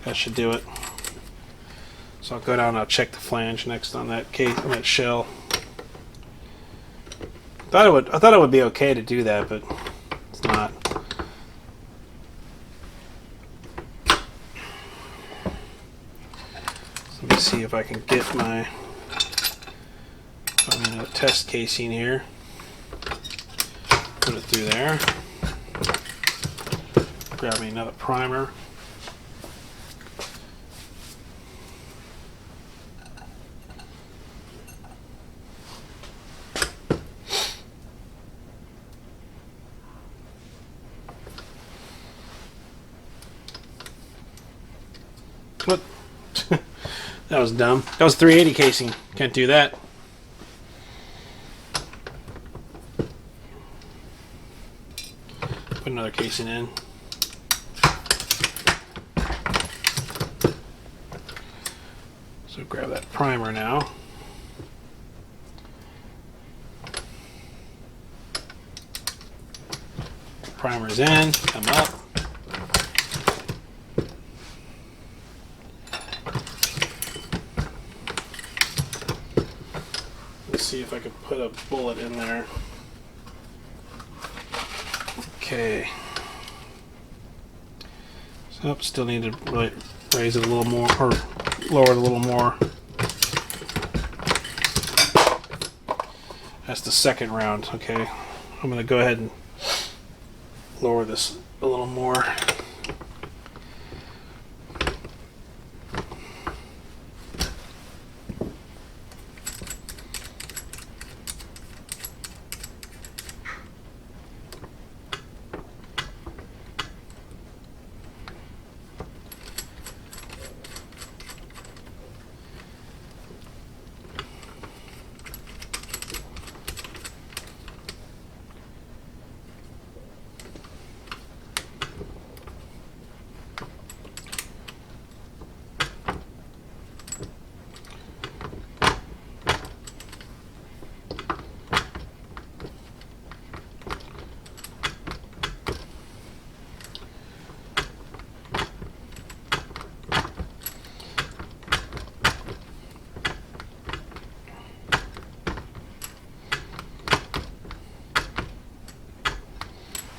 That should do it. So I'll go down and I'll check the flange next on that case, on that shell. I thought it would be okay to do that, but it's not. So let me see if I can get my test casing here. Put it through there. Grab me another primer. What? That was dumb. That was 380 casing. Can't do that. Put another casing in. So grab that primer now. Primer's in. Come up. See if I can put a bullet in there. Okay. So still need to really raise it a little more, or lower it a little more. That's the second round. Okay. I'm going to go ahead and lower this a little more.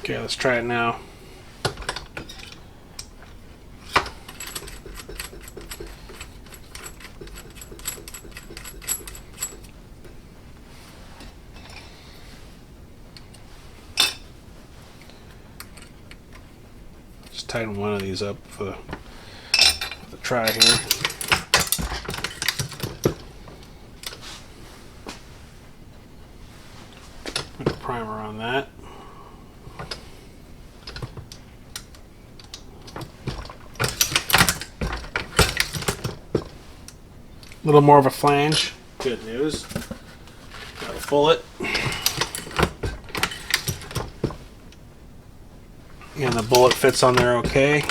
Okay, let's try it now. Just tighten one of these up for the try here. Put a primer on that. A little more of a flange. Good news. Got a bullet. And the bullet fits on there okay.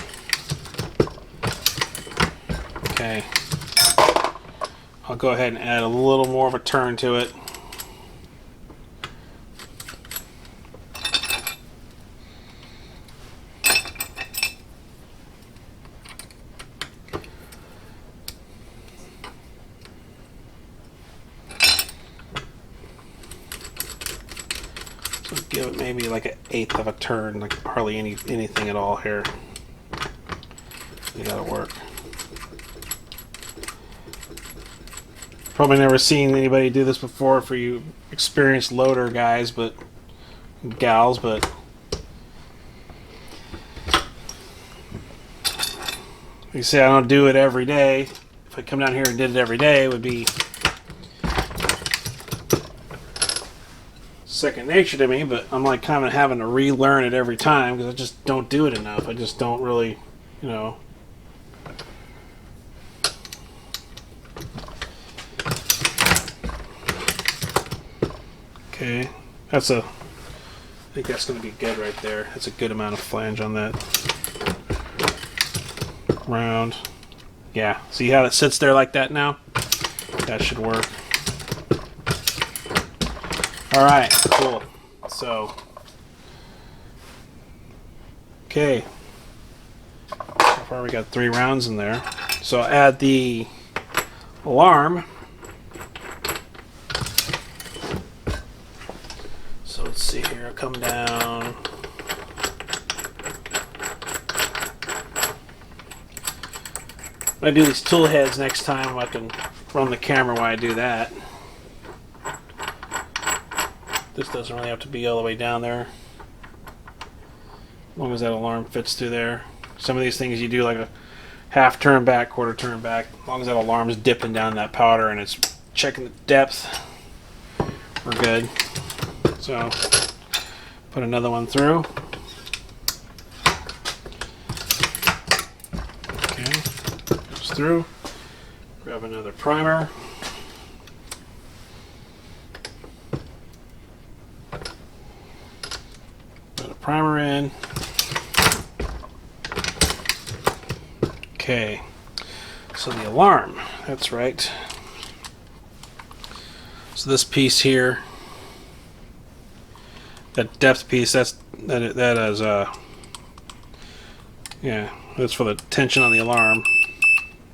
Okay. I'll go ahead and add a little more of a turn to it. So give it maybe like an eighth of a turn, like hardly anything at all here. That'll work. Probably never seen anybody do this before for you experienced loader guys, but gals, but you say I don't do it every day. If I come down here and did it every day, it would be second nature to me, but I'm like kind of having to relearn it every time because I just don't do it enough. I just don't really, you know. Okay, I think that's going to be good right there. That's a good amount of flange on that round. Yeah, see how it sits there like that now? That should work. Alright, cool. So, okay. So far we got 3 rounds in there. So I'll add the alarm. So let's see here, I'll come down. When I do these tool heads next time, I can run the camera while I do that. This doesn't really have to be all the way down there. As long as that alarm fits through there. Some of these things you do like a half turn back, quarter turn back. As long as that alarm's dipping down that powder and it's checking the depth, we're good. So, put another one through. Okay, goes through. Grab another primer. Put a primer in. Okay, so the alarm, that's right. So this piece here, that depth piece, that is yeah, that's for the tension on the alarm.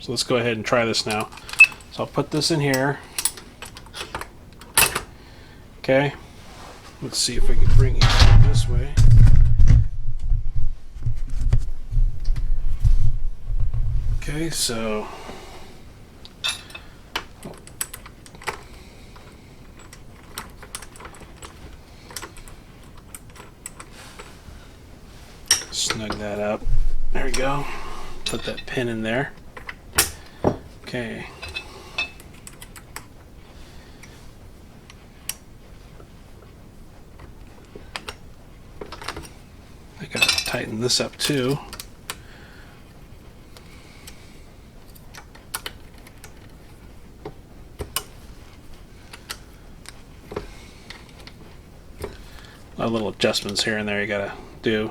So let's go ahead and try this now. So I'll put this in here. Okay, let's see if we can bring it this way. Okay, so snug that up. There we go. Put that pin in there. Okay. I gotta tighten this up too. A lot of little adjustments here and there you gotta do.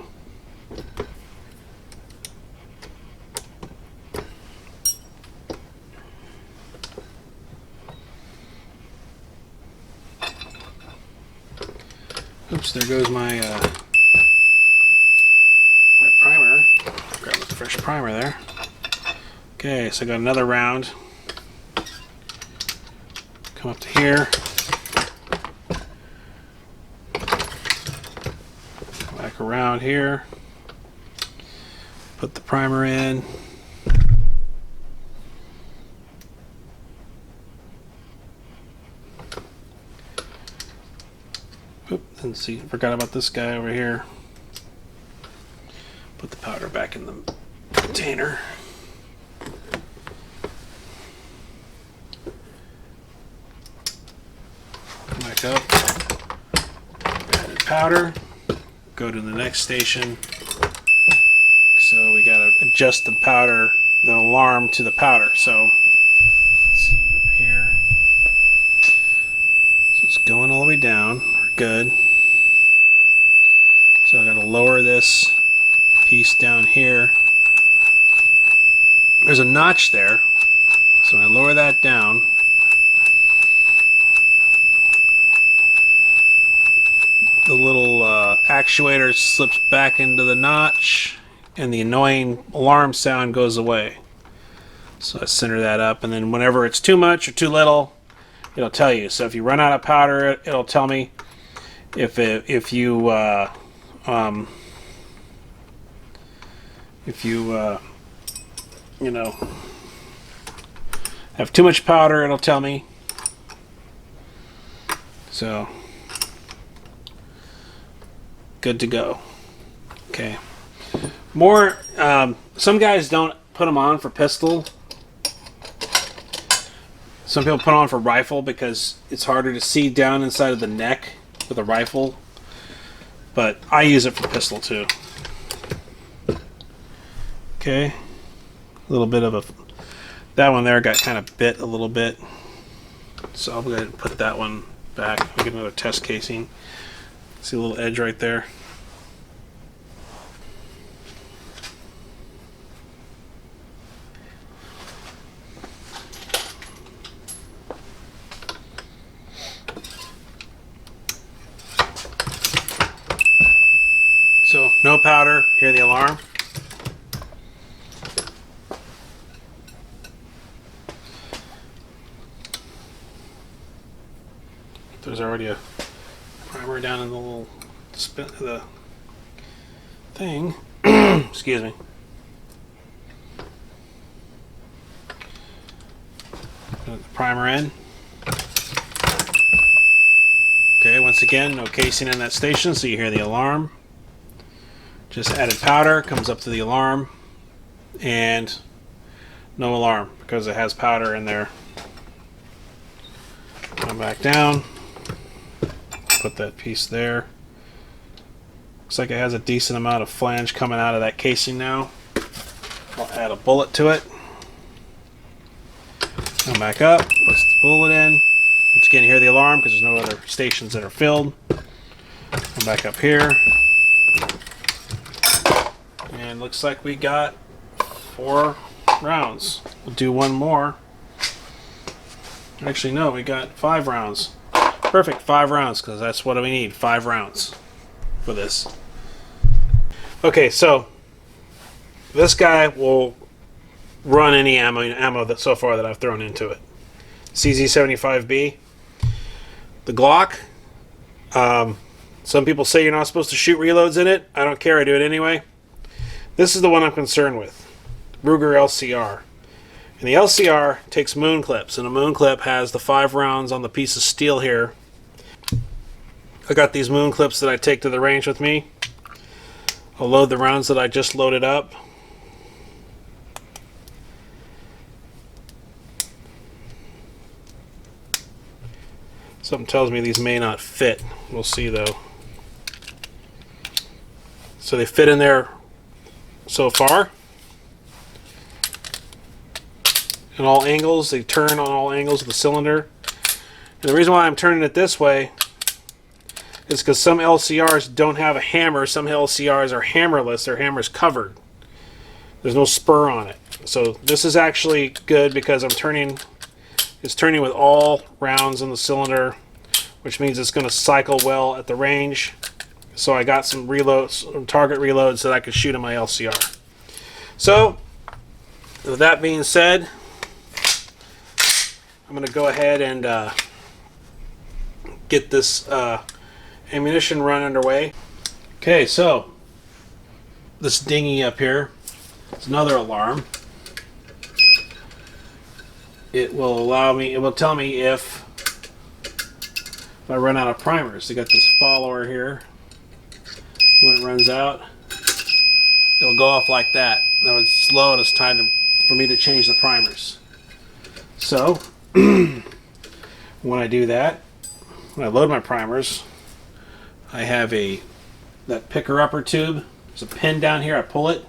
Oops, there goes my primer. Grab a fresh primer there. Okay, so I got another round. Come up to here. Go back around here. Put the primer in. Let's see, forgot about this guy over here. Put the powder back in the container. Back up. Added powder. Go to the next station. So we gotta adjust the powder, the alarm to the powder. So let's see up here. going all the way down. We're good. So I got to lower this piece down here. There's a notch there, so I lower that down. The little actuator slips back into the notch, and the annoying alarm sound goes away. So I center that up, and then whenever it's too much or too little, it'll tell you. So if you run out of powder, it'll tell me. If you you know, have too much powder, it'll tell me. So good to go. Okay. More. Some guys don't put them on for pistol. Some people put on for rifle because it's harder to see down inside of the neck with a rifle. But I use it for pistol too. Okay. A little bit of a... That one there got kind of bit a little bit. So I'll go ahead and put that one back. I'll get another test casing. See a little edge right there. So, no powder. Hear the alarm. There's already a primer down in the little the thing. Excuse me. Put the primer in. Okay, once again, no casing in that station, so you hear the alarm. Just added powder, comes up to the alarm, and no alarm because it has powder in there. Come back down. Put that piece there. Looks like it has a decent amount of flange coming out of that casing now. I'll add a bullet to it. Come back up, push the bullet in. Once again, you hear the alarm because there's no other stations that are filled. Come back up here. And looks like we got 4 rounds. We'll do one more. Actually, no, we got 5 rounds. Perfect, 5 rounds, because that's what we need, 5 rounds for this. Okay, so this guy will run any ammo that so far that I've thrown into it. CZ75B. The Glock. Some people say you're not supposed to shoot reloads in it. I don't care, I do it anyway. This is the one I'm concerned with. Ruger LCR. And the LCR takes moon clips, and a moon clip has the 5 rounds on the piece of steel here. I got these moon clips that I take to the range with me. I'll load the rounds that I just loaded up. Something tells me these may not fit. We'll see though. So they fit in there so far. In all angles, they turn on all angles of the cylinder. And the reason why I'm turning it this way is because some LCRs don't have a hammer. Some LCRs are hammerless. Their hammer's covered. There's no spur on it. So this is actually good because it's turning with all rounds in the cylinder, which means it's going to cycle well at the range. So I got some reloads, some target reloads that I could shoot in my LCR. So with that being said, I'm going to go ahead and get this ammunition run underway. Okay, so this dinghy up here is another alarm. It will tell me if I run out of primers. They got this follower here. When it runs out, it'll go off like that. Now it's slow and it's time for me to change the primers. So when I do that, when I load my primers, I have that picker upper tube. There's a pin down here. I pull it.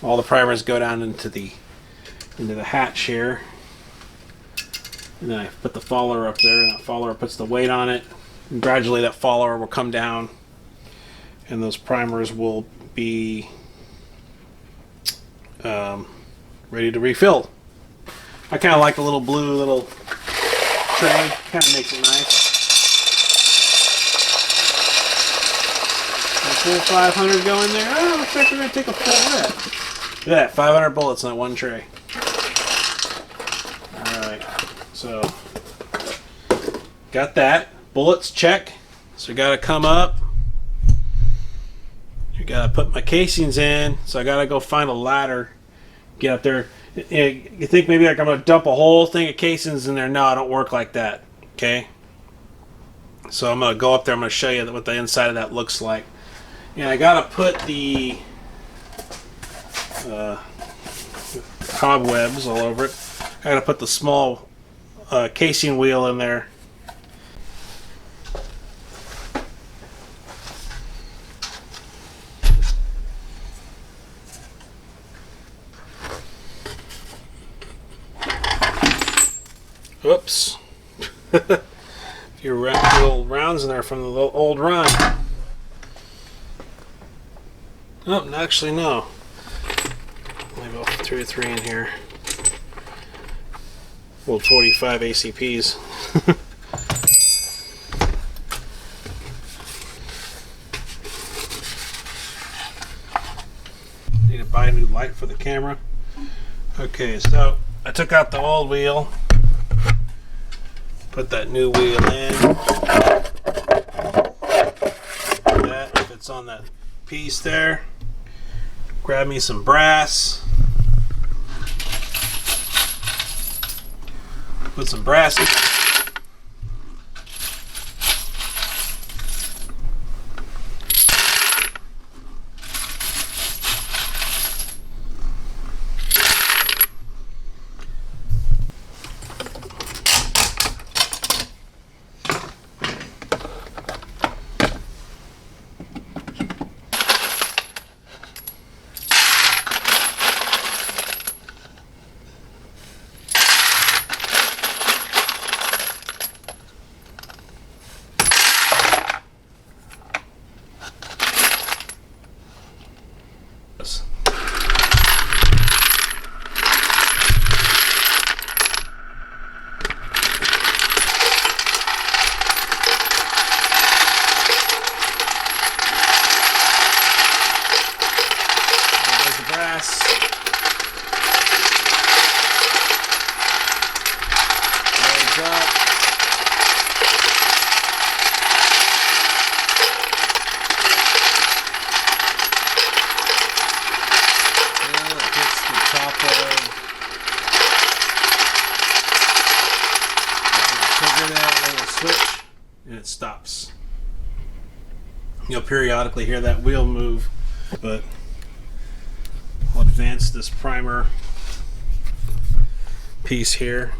All the primers go down into the hatch here. And then I put the follower up there, and that follower puts the weight on it. And gradually that follower will come down, and those primers will be ready to refill. I kind of like the little blue little tray. Kind of makes it nice. A full 500 go in there. Oh, looks like we're going to take a full rip. Look at that, 500 bullets in that one tray. Alright, so got that. Bullets, check. So I got to come up. You got to put my casings in. So I got to go find a ladder. Get up there. You think maybe like I'm going to dump a whole thing of casings in there. No, I don't work like that. Okay? So I'm going to go up there. I'm going to show you what the inside of that looks like. And I got to put the cobwebs all over it. I got to put the small casing wheel in there. Whoops. A few little rounds in there from the old run. Oh, actually no. Maybe I'll put 2 or 3 in here. Old 45 ACPs. Need to buy a new light for the camera. Okay, so I took out the old wheel. Put that new wheel in. That fits on that piece there. Grab me some brass. Put some brass in. Switch, and it stops. You'll periodically hear that wheel move, but I'll advance this primer piece here.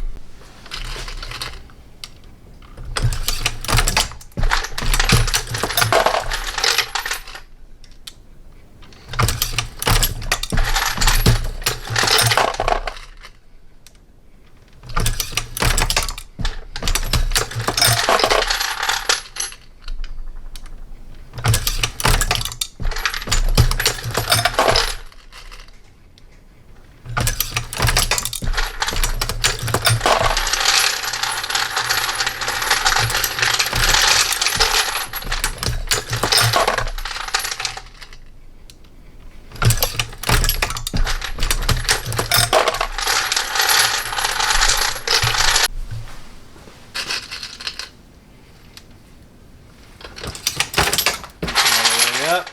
Up,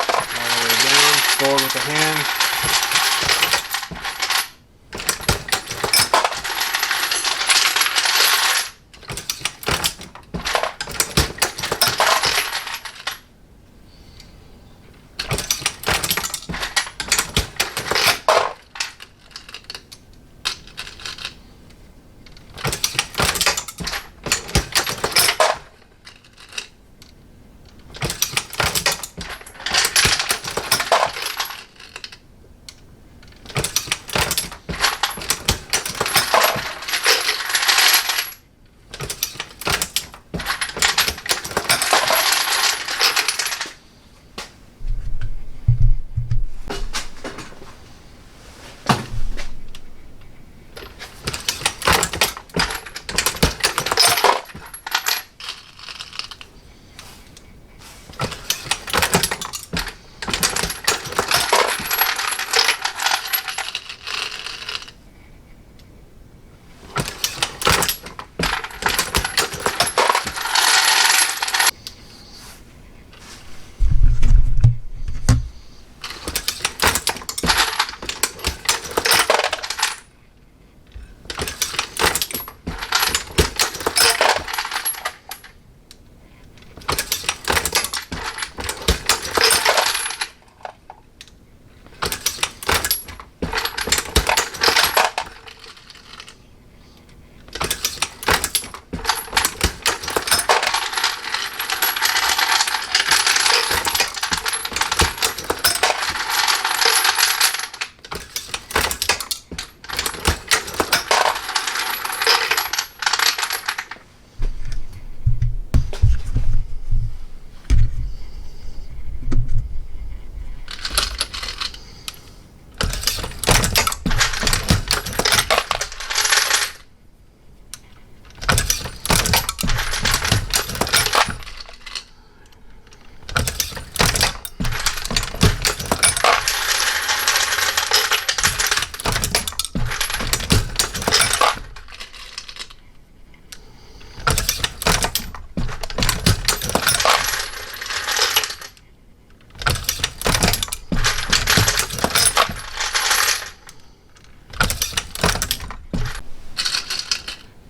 all the way down, forward with the hand.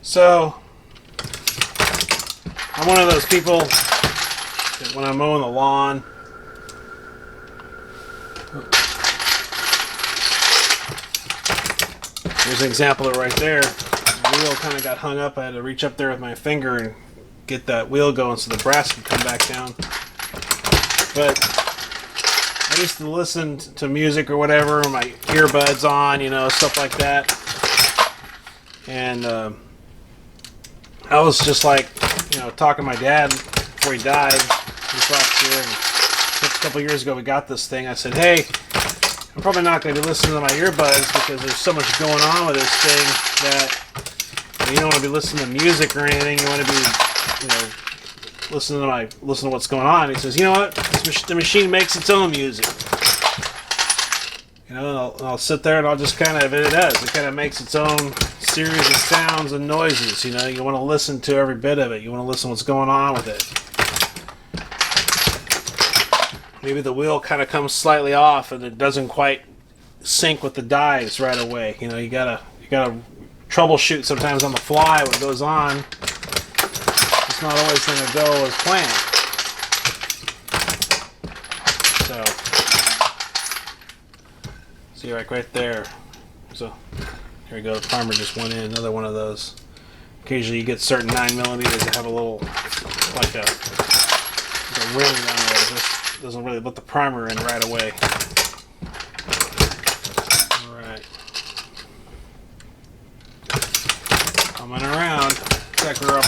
So I'm one of those people that when I'm mowing the lawn, there's an example of it right there. The wheel kind of got hung up. I had to reach up there with my finger and get that wheel going so the brass could come back down. But I used to listen to music or whatever, my earbuds on, you know, stuff like that. And I was just like, you know, talking to my dad before he died this last year. And a couple years ago, we got this thing. I said, hey, I'm probably not going to be listening to my earbuds because there's so much going on with this thing that you don't want to be listening to music or anything. You want to be, you know, listen to what's going on. He says, you know what? The machine makes its own music. You know, I'll sit there and I'll just kind of, it does. It kind of makes its own series of sounds and noises. You know, you want to listen to every bit of it. You want to listen to what's going on with it. Maybe the wheel kind of comes slightly off and it doesn't quite sync with the dies right away. You know, you gotta troubleshoot sometimes on the fly what goes on. It's not always going to go as planned. So, see right there. So, here we go. The primer just went in. Another one of those. Occasionally you get certain 9mm that have a little, like a ring on there. It just doesn't really let the primer in right away. Alright. Coming around. Looks like we're up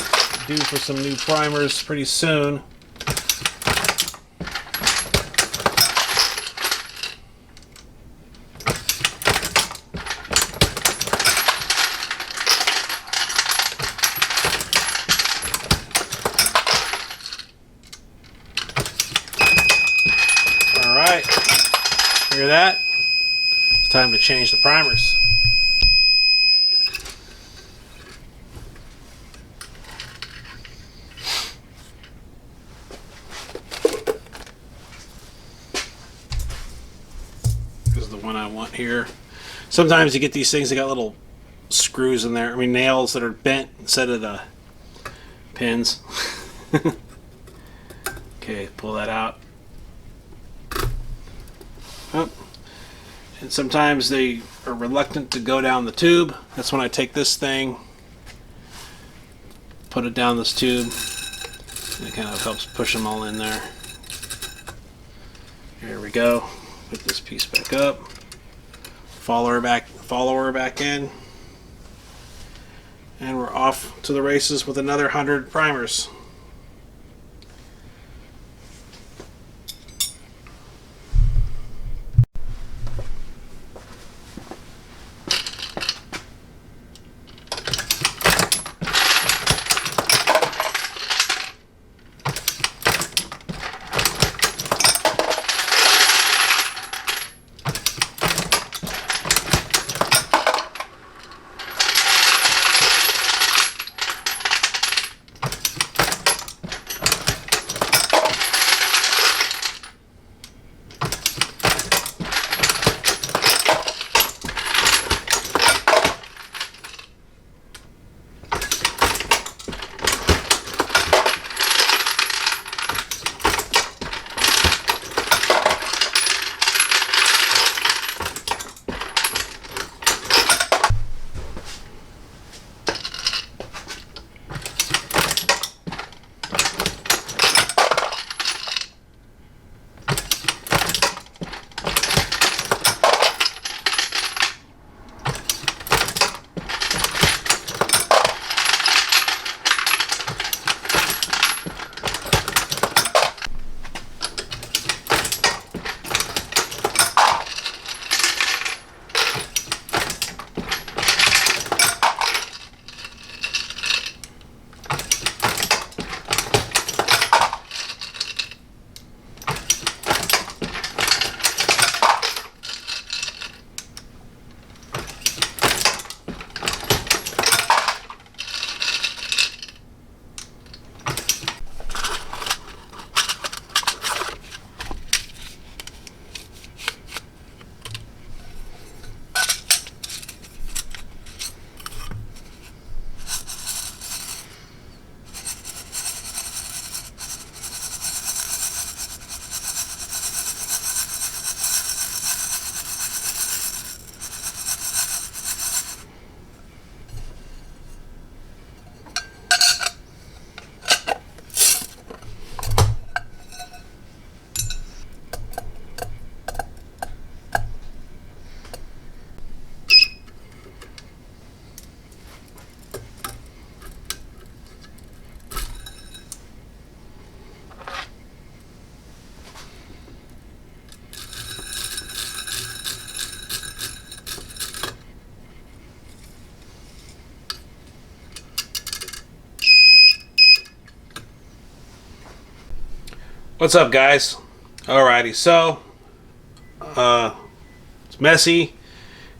due for some new primers pretty soon. Alright, hear that? It's time to change the primers. Here. Sometimes you get these things that got little screws in there. I mean, nails that are bent instead of the pins. Okay, pull that out. Oh. And sometimes they are reluctant to go down the tube. That's when I take this thing, put it down this tube, and it kind of helps push them all in there. Here we go. Put this piece back up. Follow her back in, and we're off to the races with another 100 primers. What's up, guys? Alrighty, so it's messy,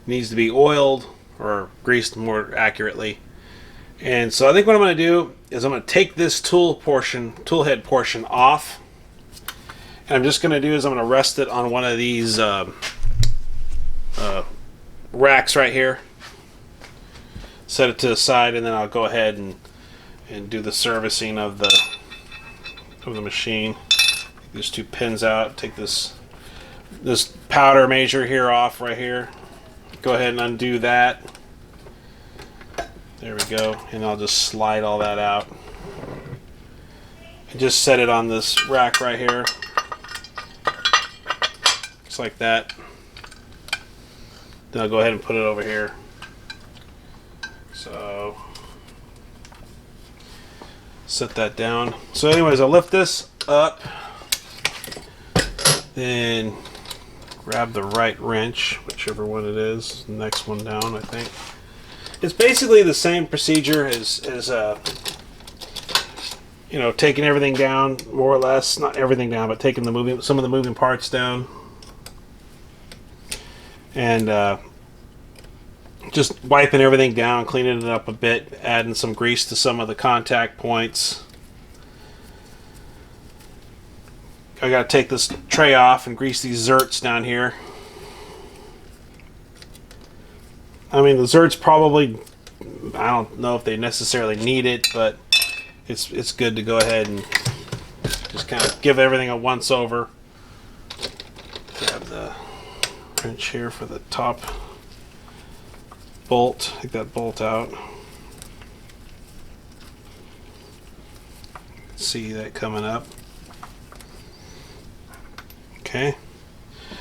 needs to be oiled or greased more accurately. And so I think what I'm going to do is I'm going to take this tool head portion off, and I'm just going to do is I'm going to rest it on one of these racks right here. Set it to the side, and then I'll go ahead and do the servicing of the machine. These two pins out. Take this powder measure here off right here. Go ahead and undo that. There we go. And I'll just slide all that out. And just set it on this rack right here. Just like that. Then I'll go ahead and put it over here. So set that down. So anyways, I'll lift this up. Then grab the right wrench, whichever one it is, the next one down, I think. It's basically the same procedure as you know, taking everything down, more or less. Not everything down, but taking some of the moving parts down. And just wiping everything down, cleaning it up a bit, adding some grease to some of the contact points. I gotta take this tray off and grease these zerts down here. I mean, the zerts probably, I don't know if they necessarily need it, but it's good to go ahead and just kind of give everything a once over. Grab the wrench here for the top bolt. Take that bolt out. See that coming up. Okay.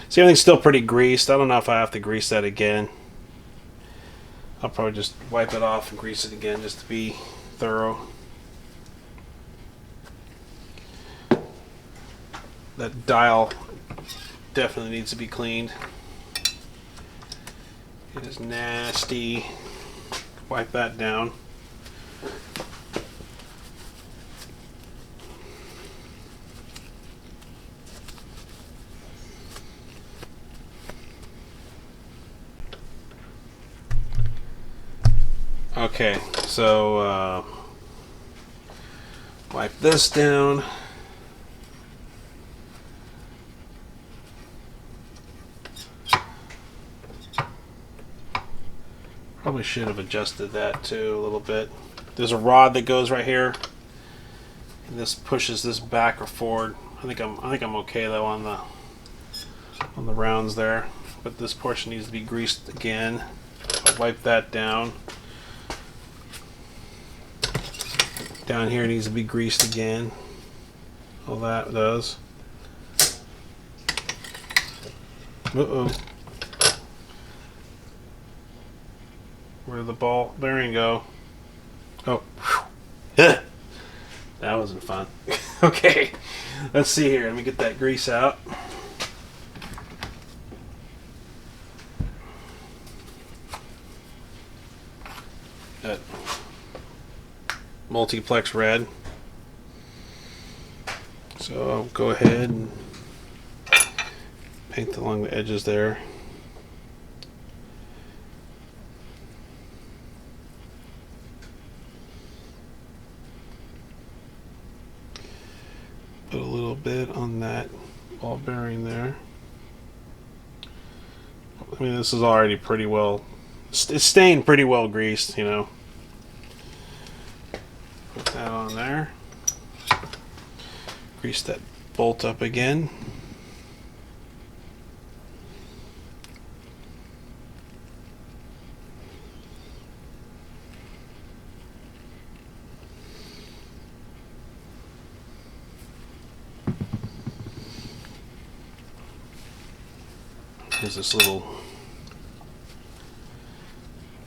See, everything's still pretty greased. I don't know if I have to grease that again. I'll probably just wipe it off and grease it again just to be thorough. That dial definitely needs to be cleaned. It is nasty. Wipe that down. Okay, so wipe this down. Probably should have adjusted that too a little bit. There's a rod that goes right here, and this pushes this back or forward. I think I'm okay though on the rounds there, but this portion needs to be greased again. I'll wipe that down. Down here needs to be greased again. All that does. Uh-oh. Where'd the ball bearing go? Oh. That wasn't fun. Okay. Let's see here. Let me get that grease out. That multiplex red. So I'll go ahead and paint along the edges there. Put a little bit on that ball bearing there. I mean, this is already pretty well, it's staying pretty well greased, you know. Put that on there. Grease that bolt up again. Here's this little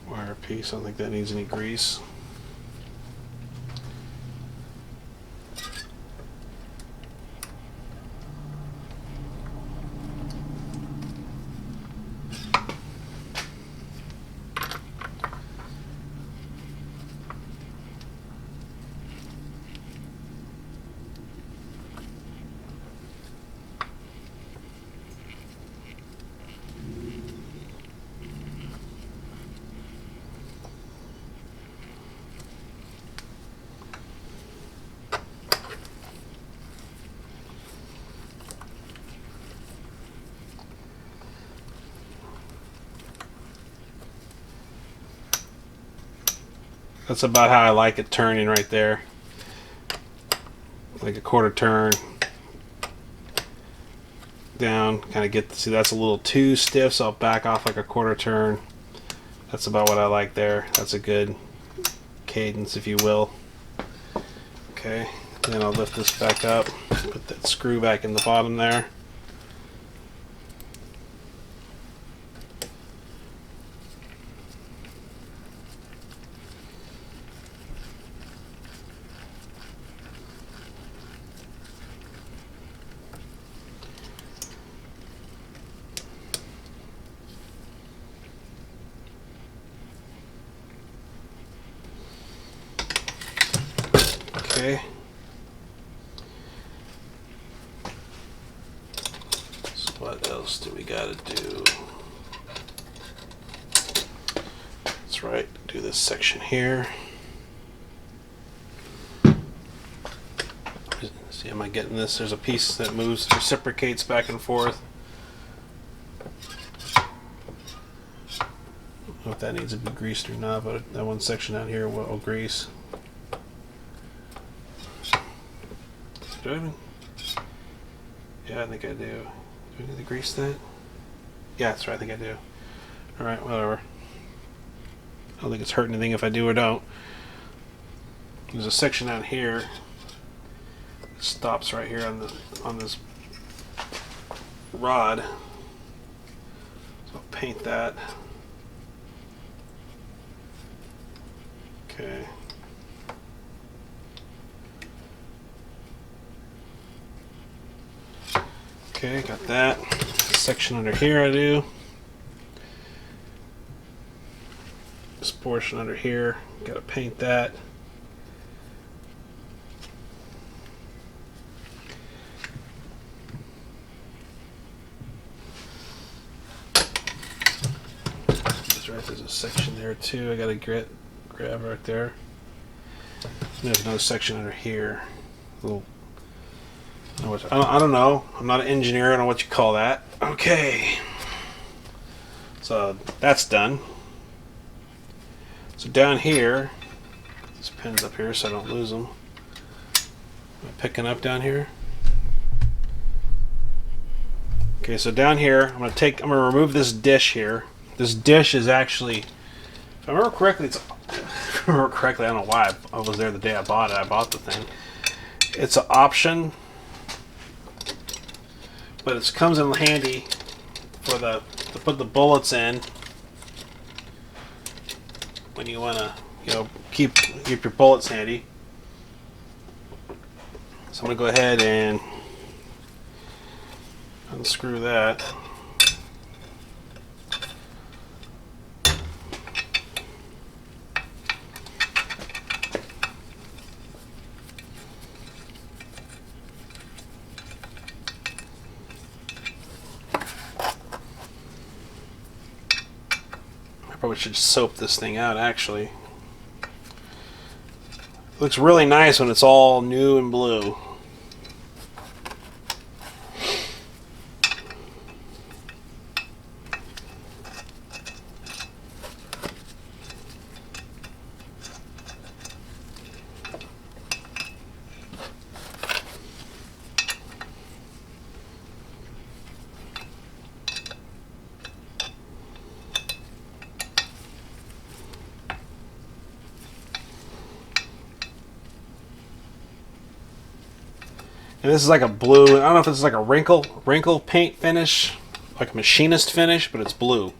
wire piece. I don't think that needs any grease. That's about how I like it turning right there. Like a quarter turn. Down, kind of see that's a little too stiff, so I'll back off like a quarter turn. That's about what I like there. That's a good cadence, if you will. Okay, then I'll lift this back up, put that screw back in the bottom there. Okay. So what else do we gotta do? That's right, do this section here. See, am I getting this? There's a piece that moves, reciprocates back and forth. I don't know if that needs to be greased or not, but that one section out here will grease. Yeah, I think I do. Do I need to grease that? Yeah, that's right, I think I do. Alright, whatever. I don't think it's hurt anything if I do or don't. There's a section out here. It stops right here on this rod. So I'll paint that. Okay. Okay, got that. Section under here I do. This portion under here, gotta paint that. That's right, there's a section there too. I gotta grab right there. There's another section under here. A little. I don't know. I'm not an engineer. I don't know what you call that. Okay. So that's done. So down here, this pin's up here so I don't lose them. Am I picking up down here? Okay, so down here, I'm gonna remove this dish here. This dish is actually, if I remember correctly, I don't know why I was there the day I bought it. I bought the thing. It's an option. But it comes in handy for to put the bullets in when you want to, keep your bullets handy. So I'm gonna go ahead and unscrew that. Probably should soap this thing out, actually. It looks really nice when it's all new and blue. And this is like a blue, I don't know if it's like a wrinkle paint finish, like a machinist finish, but it's blue.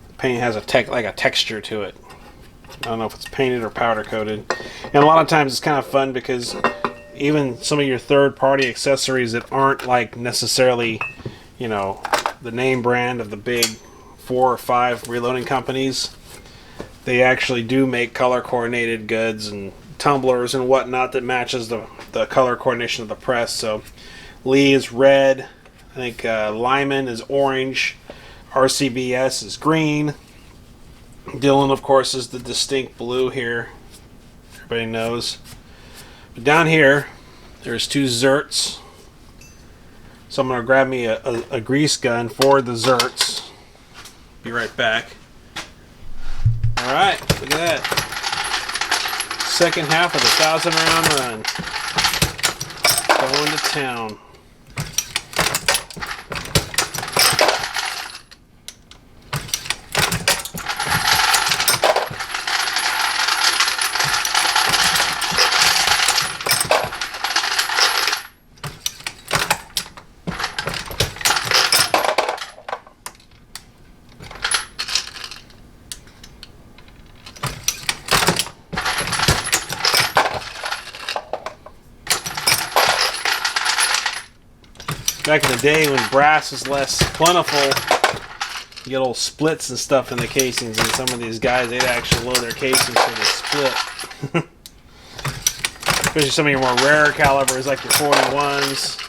The paint has like a texture to it. I don't know if it's painted or powder coated. And a lot of times it's kind of fun because even some of your third-party accessories that aren't like necessarily, the name brand of the big 4 or 5 reloading companies, they actually do make color coordinated goods and tumblers and whatnot that matches the color coordination of the press. So Lee is red, I think Lyman is orange, RCBS is green, Dillon of course is the distinct blue here, everybody knows. But down here there's 2 zerts, so I'm going to grab me a grease gun for the zerts. Be right back. Alright, look at that. second half of the 1,000-round run. Going to town. Back in the day when brass was less plentiful, you get old splits and stuff in the casings, and some of these guys, they'd actually load their casings for the split. Especially some of your more rarer calibers like your 41s.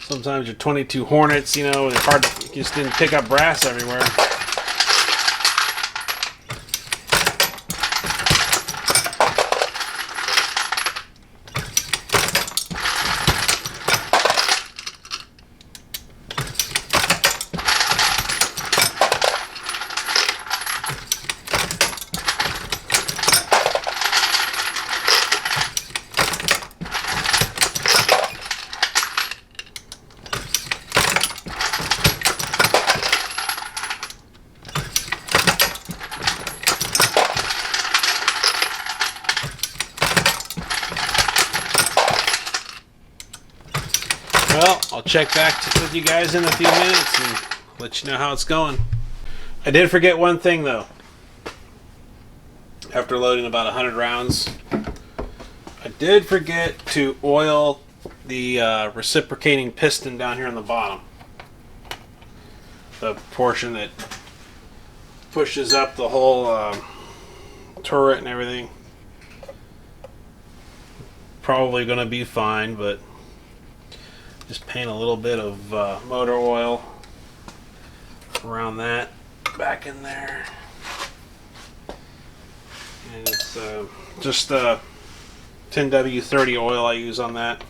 Sometimes your 22 Hornets, you know, it's hard to, you just didn't pick up brass everywhere. Well, I'll check back with you guys in a few minutes and let you know how it's going. I did forget one thing though. After loading about 100 rounds, I did forget to oil the reciprocating piston down here on the bottom. The portion that pushes up the whole turret and everything. Probably going to be fine, but just paint a little bit of motor oil around that, back in there. And it's just 10W30 oil I use on that.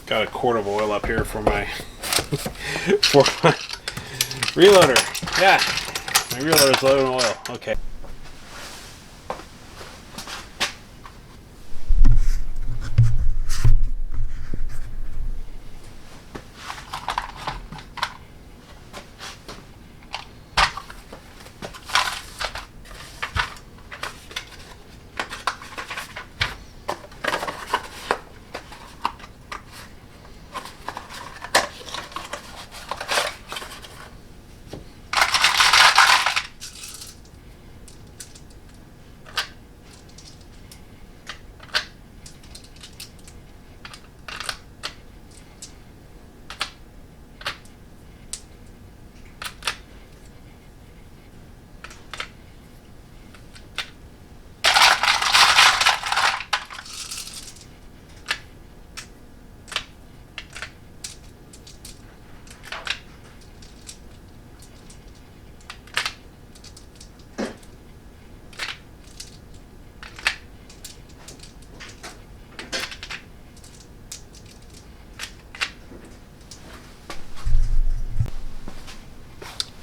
Got a quart of oil up here for my for my reloader. Yeah, my reloader's loaded in oil. Okay.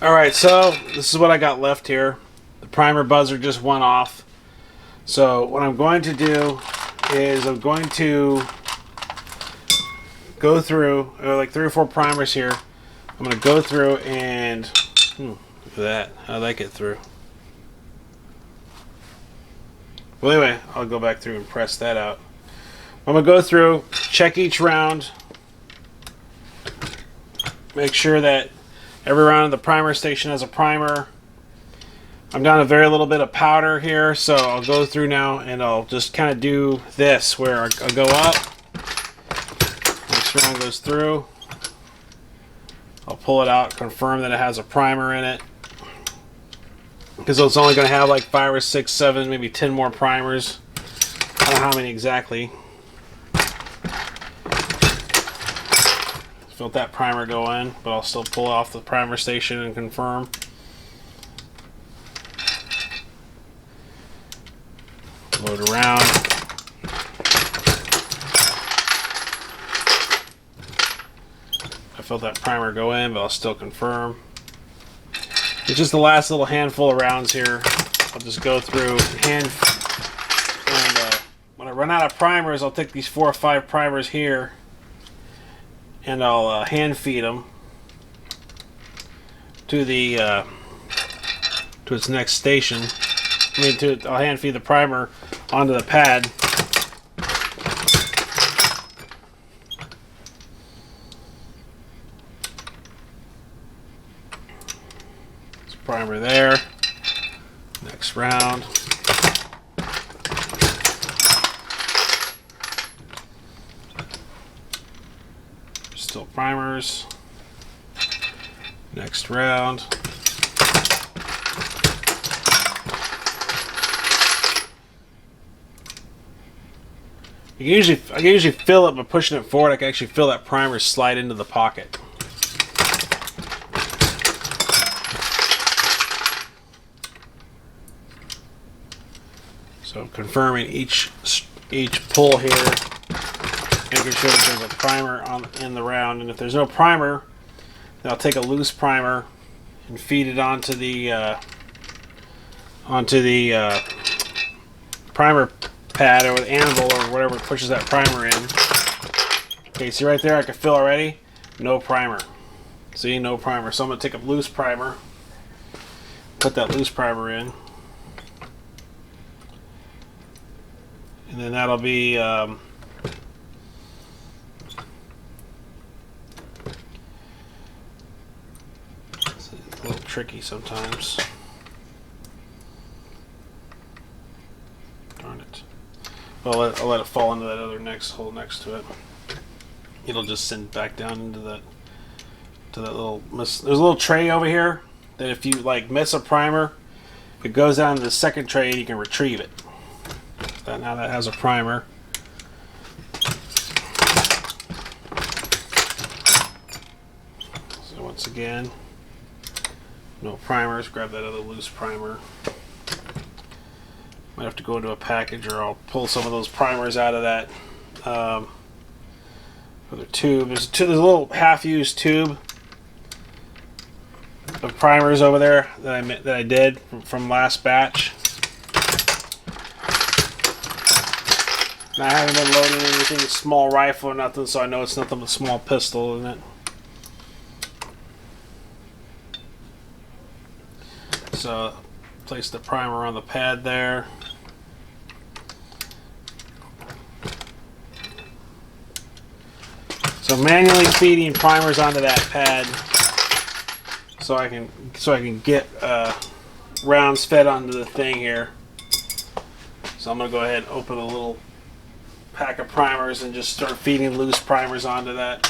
Alright, so this is what I got left here. The primer buzzer just went off. So what I'm going to do is I'm going to go through like 3 or 4 primers here. I'm going to go through and look at that. How'd that get through? Well, anyway, I'll go back through and press that out. I'm going to go through, check each round, make sure that every round of the primer station has a primer. I'm down a very little bit of powder here, so I'll go through now and I'll just kind of do this where I'll go up. Next round goes through. I'll pull it out, confirm that it has a primer in it. Because it's only going to have like 5 or 6, 7, maybe 10 more primers. I don't know how many exactly. Felt that primer go in, but I'll still pull off the primer station and confirm. Load around. I felt that primer go in, but I'll still confirm. It's just the last little handful of rounds here. I'll just go through and when I run out of primers, I'll take these 4 or 5 primers here and I'll hand feed them to the to its next station. I'll hand feed the primer onto the pad. Primer there. Next round. Still primers. Next round. I can usually fill it by pushing it forward. I can actually feel that primer slide into the pocket. So I'm confirming each pull here, making sure that there's a primer in the round, and if there's no primer, then I'll take a loose primer and feed it onto the primer pad or the anvil or whatever pushes that primer in. Okay, see right there, I can fill already. No primer. See, no primer. So I'm going to take a loose primer, put that loose primer in. And then that'll be it's a little tricky sometimes. Darn it. Well, I'll let it fall into that other hole next to it. It'll just send back down into that little. There's a little tray over here that if you like miss a primer, it goes down to the second tray and you can retrieve it. Now that has a primer. So once again, no primers. Grab that other loose primer. Might have to go into a package, or I'll pull some of those primers out of that other tube. There's a little half-used tube of primers over there that I did from last batch. I haven't been loading anything, small rifle or nothing, so I know it's nothing but a small pistol, isn't it? So, place the primer on the pad there. So manually feeding primers onto that pad, so I can get rounds fed onto the thing here. So I'm gonna go ahead and open a little pack of primers and just start feeding loose primers onto that,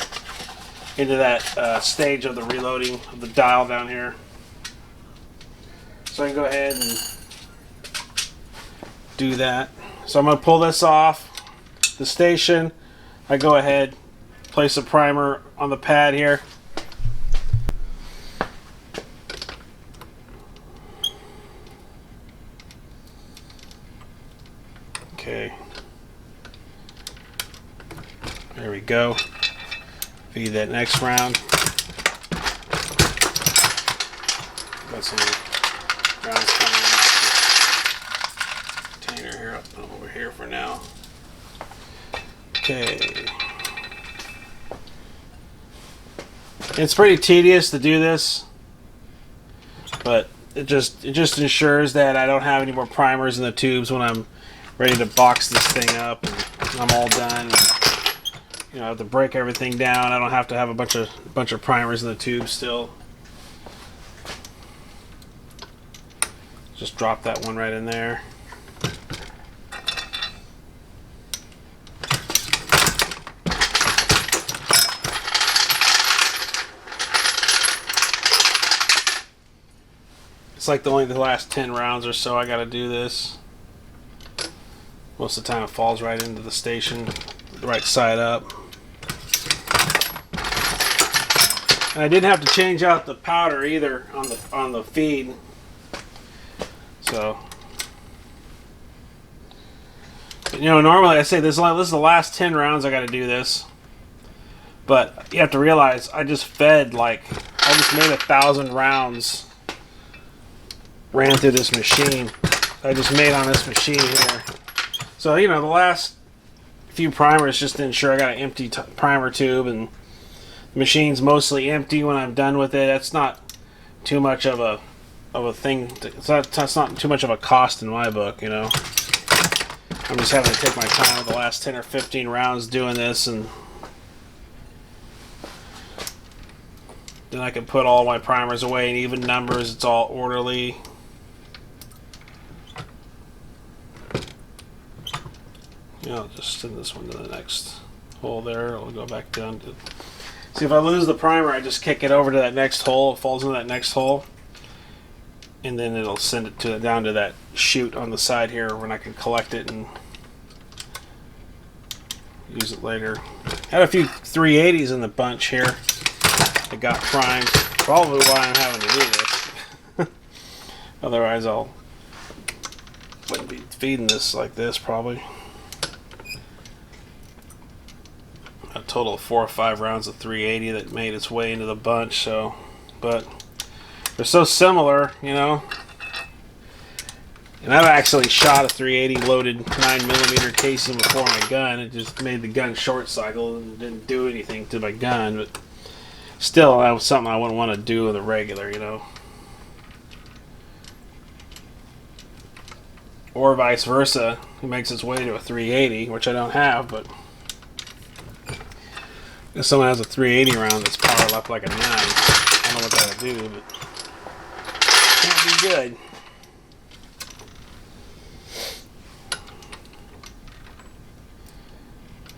into that stage of the reloading of the dial down here. So I can go ahead and do that. So I'm going to pull this off the station. I go ahead, place a primer on the pad here. Okay. There we go. Feed that next round. Got some rounds coming in. Container here, I'll put them over here for now. Okay. It's pretty tedious to do this, but it just ensures that I don't have any more primers in the tubes when I'm ready to box this thing up and I'm all done. You know, I have to break everything down. I don't have to have a bunch of primers in the tube still. Just drop that one right in there. It's like the last 10 rounds or so I got to do this. Most of the time it falls right into the station, right side up. And I didn't have to change out the powder either on the feed. So, you know, normally I say this is the last 10 rounds I got to do this. But you have to realize I just made 1,000 rounds ran through this machine. I just made on this machine here. So, you know, the last few primers just to ensure I got an empty primer tube, and the machine's mostly empty when I'm done with it. That's not too much of a thing. That's not too much of a cost in my book, you know. I'm just having to take my time with the last 10 or 15 rounds doing this, and then I can put all my primers away in even numbers. It's all orderly. You know, just send this one to the next hole there. It'll go back down to... See, if I lose the primer, I just kick it over to that next hole. It falls into that next hole. And then it'll send it down to that chute on the side here when I can collect it and use it later. Had a few 380s in the bunch here that got primed. Probably why I'm having to do this. Otherwise wouldn't be feeding this like this probably. A total of 4 or 5 rounds of 380 that made its way into the bunch. So, but they're so similar, you know. And I've actually shot a 380 loaded 9mm casing before my gun. It just made the gun short cycle and didn't do anything to my gun, but still, that was something I wouldn't want to do with a regular, you know. Or vice versa. It makes its way to a 380, which I don't have, but if someone has a 380 round that's powered up like a 9, I don't know what that'll do, but can't be good.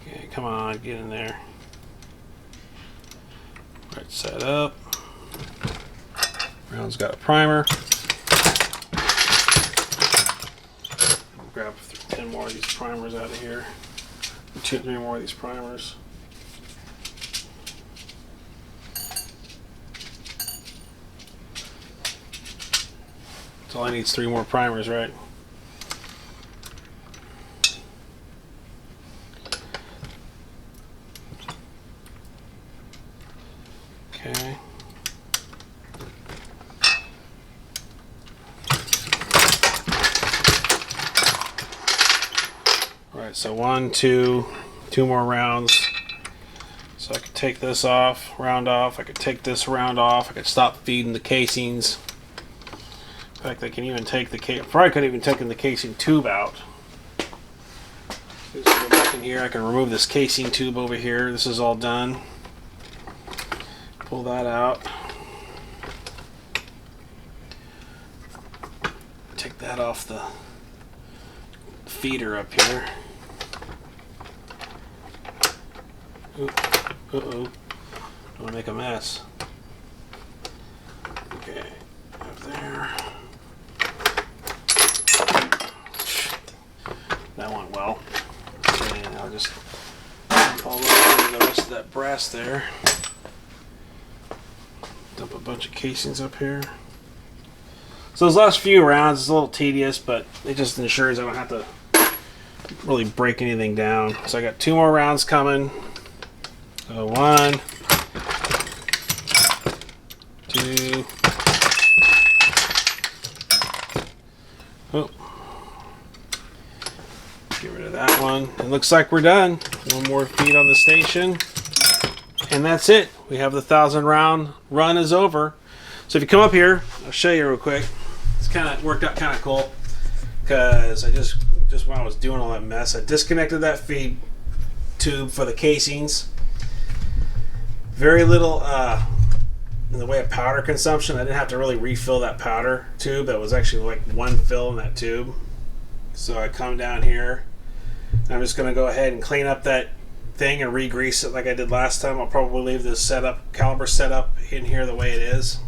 Okay, come on, get in there. Right side up. Round's got a primer. I'll grab 10 more of these primers out of here. 2 or 3 more of these primers. So all I need is 3 more primers, right? Okay. Alright, so 1, 2 more rounds. So I could take this off, round off. I could take this round off. I could stop feeding the casings. In fact, I can even take the probably could have even taken the casing tube out. Just go back in here. I can remove this casing tube over here. This is all done. Pull that out. Take that off the feeder up here. Uh-oh. Don't want to make a mess. Okay, up there. That went well. And I'll just dump all the rest of that brass there. Dump a bunch of casings up here. So those last few rounds is a little tedious, but it just ensures I don't have to really break anything down. So I got 2 more rounds coming. So 1, 2. Oh. Get rid of that one. It looks like we're done. 1 more feed on the station. And that's it. We have the 1,000 round run is over. So if you come up here, I'll show you real quick. It's kind of worked out kind of cool because I just when I was doing all that mess, I disconnected that feed tube for the casings. Very little in the way of powder consumption. I didn't have to really refill that powder tube. That was actually like 1 fill in that tube. So I come down here and I'm just going to go ahead and clean up that thing and re-grease it like I did last time. I'll probably leave this caliper setup in here the way it is.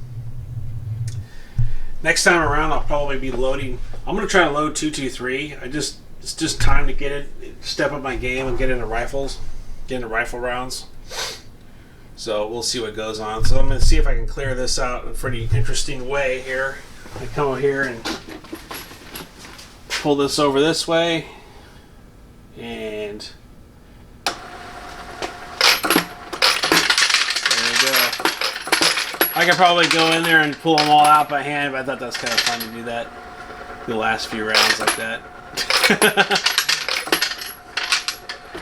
Next time around, I'll probably be loading. I'm going to try to load 223. It's just time to get it, step up my game and get into rifles, get into rifle rounds. So we'll see what goes on. So I'm going to see if I can clear this out in a pretty interesting way here. I come over here and pull this over this way, and there we go. I could probably go in there and pull them all out by hand, but I thought that was kind of fun to do that. The last few rounds like that.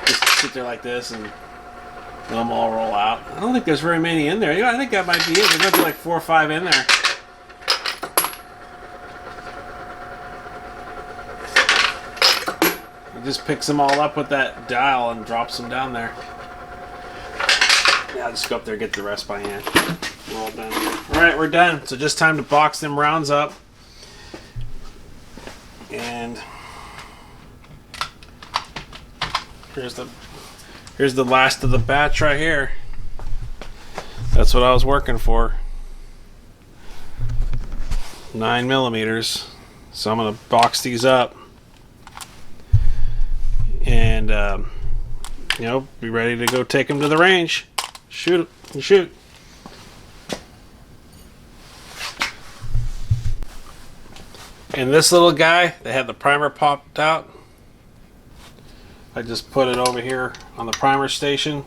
Just sit there like this and let them all roll out. I don't think there's very many in there. Yeah, I think that might be it. There might be like 4 or 5 in there. He just picks them all up with that dial and drops them down there. Yeah, I'll just go up there and get the rest by hand. We're all done here. Alright, we're done. So just time to box them rounds up. And here's the last of the batch right here. That's what I was working for. 9mm. So I'm gonna box these up and you know, be ready to go take them to the range. Shoot and shoot. And this little guy that had the primer popped out, I just put it over here on the primer station.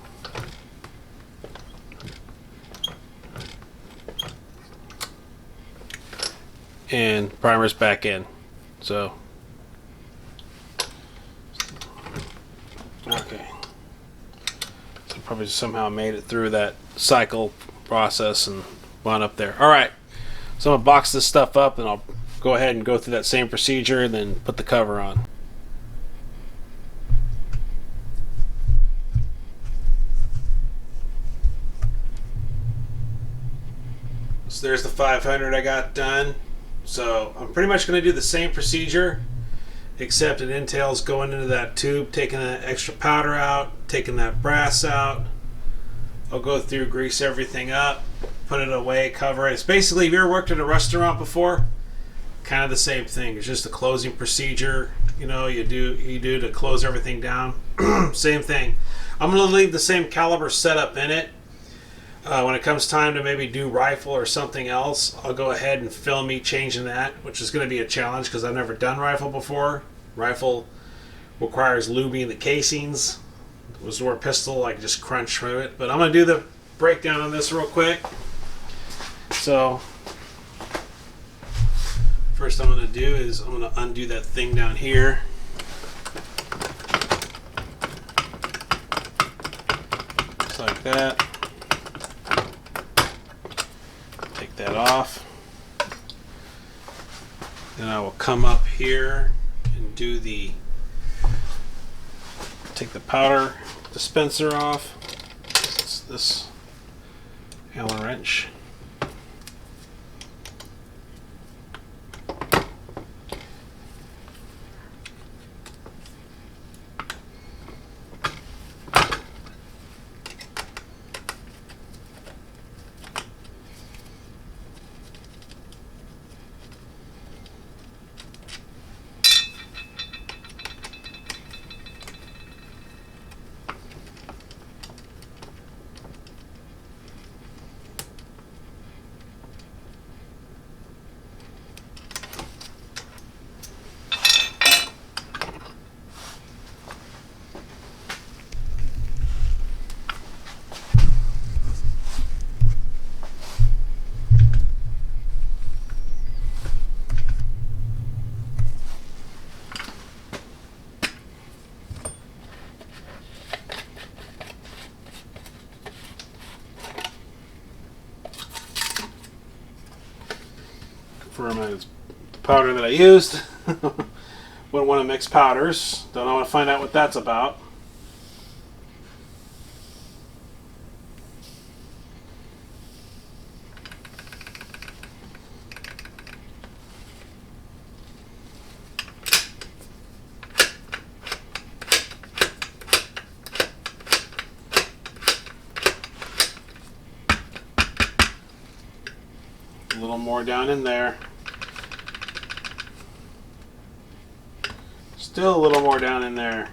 And primer's back in. So, okay. So probably somehow made it through that cycle process and wound up there. Alright, so I'm going to box this stuff up and I'll go ahead and go through that same procedure and then put the cover on. So there's the 500 I got done. So I'm pretty much going to do the same procedure, except it entails going into that tube, taking that extra powder out, taking that brass out. I'll go through, grease everything up, put it away, cover it. It's basically, if you ever worked at a restaurant before, kind of the same thing. It's just a closing procedure, you know, you do to close everything down. Same thing. I'm going to leave the same caliber setup in it. When it comes time to maybe do rifle or something else, I'll go ahead and film me changing that, which is going to be a challenge because I've never done rifle before. Rifle requires lubing the casings. With a pistol, I can just crunch through it. But I'm going to do the breakdown on this real quick. So first I'm going to do is I'm going to undo that thing down here. Just like that. Take that off. Then I will come up here and do take the powder dispenser off. It's this Allen wrench. For my powder that I used. Wouldn't want to mix powders. Don't know. Want to find out what that's about. A little more down in there. Still a little more down in there.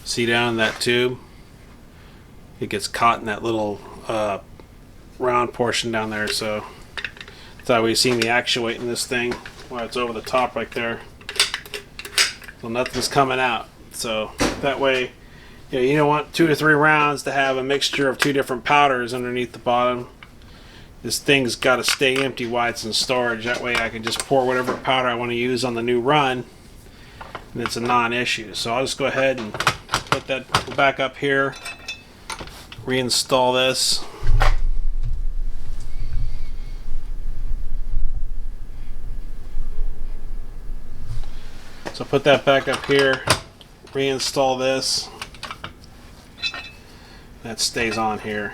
See down in that tube? It gets caught in that little round portion down there, so That's how we've seen me actuating this thing while it's over the top right there. So nothing's coming out. So that way, you don't want 2 to 3 rounds to have a mixture of 2 different powders underneath the bottom. This thing's got to stay empty while it's in storage. That way I can just pour whatever powder I want to use on the new run, and it's a non-issue. So I'll just go ahead and put that back up here, reinstall this. So put that back up here, reinstall this. That stays on here.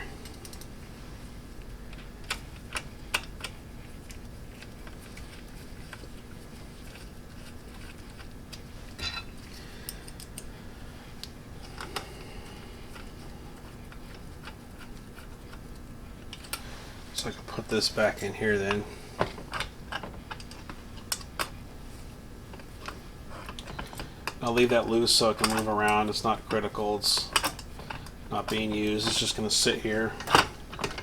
So I can put this back in here then. I'll leave that loose so it can move around. It's not critical. It's not being used. It's just going to sit here.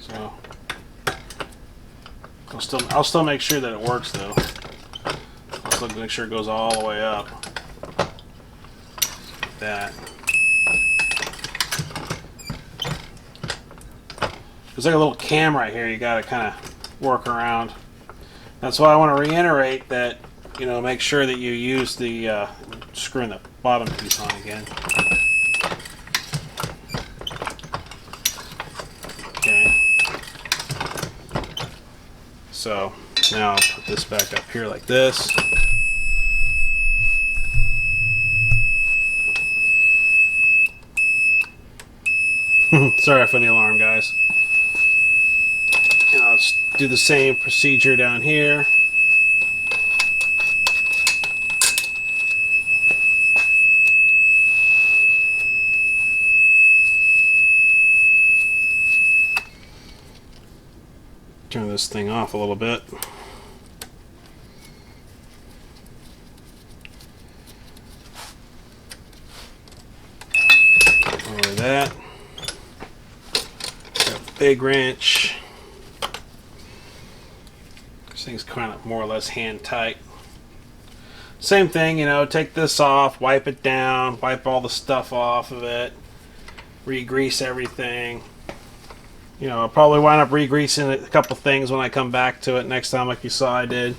So I'll still make sure that it works though. I'll still make sure it goes all the way up. Like that. There's like a little cam right here you got to kind of work around. That's why I want to reiterate that, make sure that you use the screwing the bottom piece on again. Okay. So now I'll put this back up here like this. Sorry for the alarm, guys. And I'll just do the same procedure down here. Turn this thing off a little bit. Over that. Got a big wrench. This thing's kind of more or less hand tight. Same thing, take this off, wipe it down, wipe all the stuff off of it, re-grease everything. I'll probably wind up re-greasing a couple things when I come back to it next time, like you saw I did.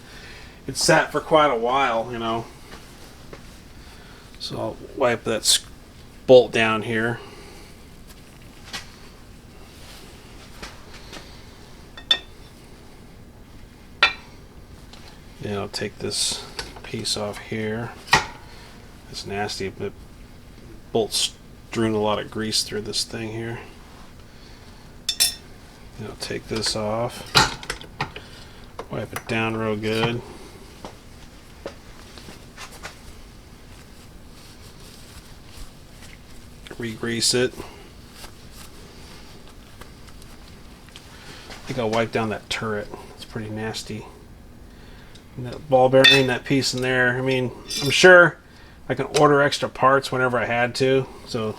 It sat for quite a while, So I'll wipe that bolt down here. Then I'll take this piece off here. It's nasty, but bolt's strewn a lot of grease through this thing here. I'll take this off, wipe it down real good. Re-grease it. I think I'll wipe down that turret. It's pretty nasty. And that ball bearing, that piece in there. I mean, I'm sure I can order extra parts whenever I had to. So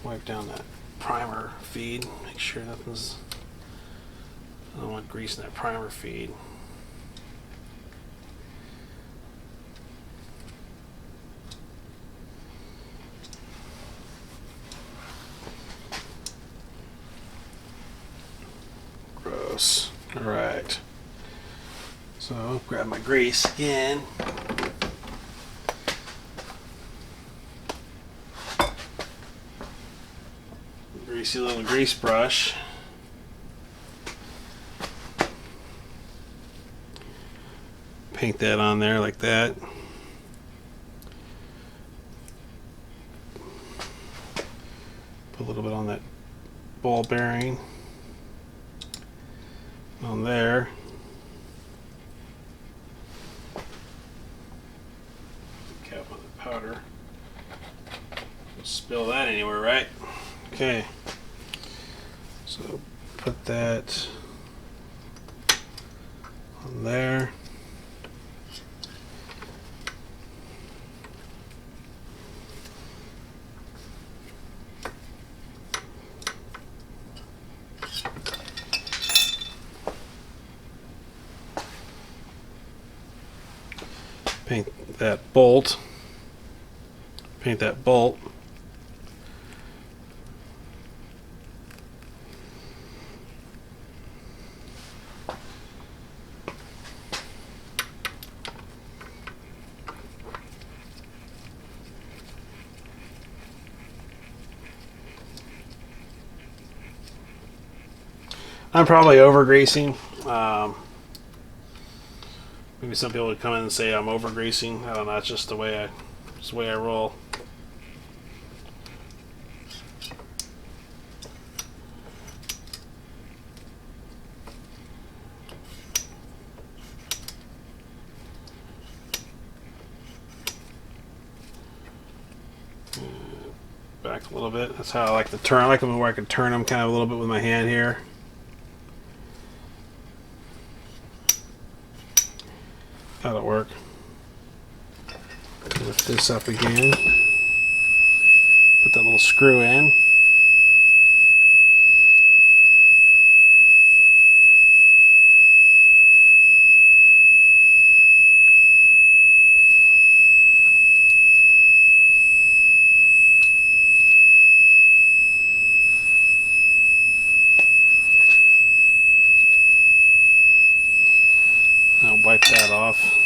wipe down that primer feed. Make sure nothing's. I don't want grease in that primer feed. Gross. All right. So grab my grease again. Greasy little grease brush. Paint that on there like that. Put a little bit on that ball bearing. On there. Cap on the powder. Don't spill that anywhere, right? Okay. So put that on there. paint that bolt. Paint that bolt. I'm probably over greasing. Maybe some people would come in and say I'm over greasing. I don't know. It's just the way I roll. Back a little bit. That's how I like to turn. I like them where I can turn them kind of a little bit with my hand here. That'll work. Lift this up again. Put that little screw in. I'll wipe that off.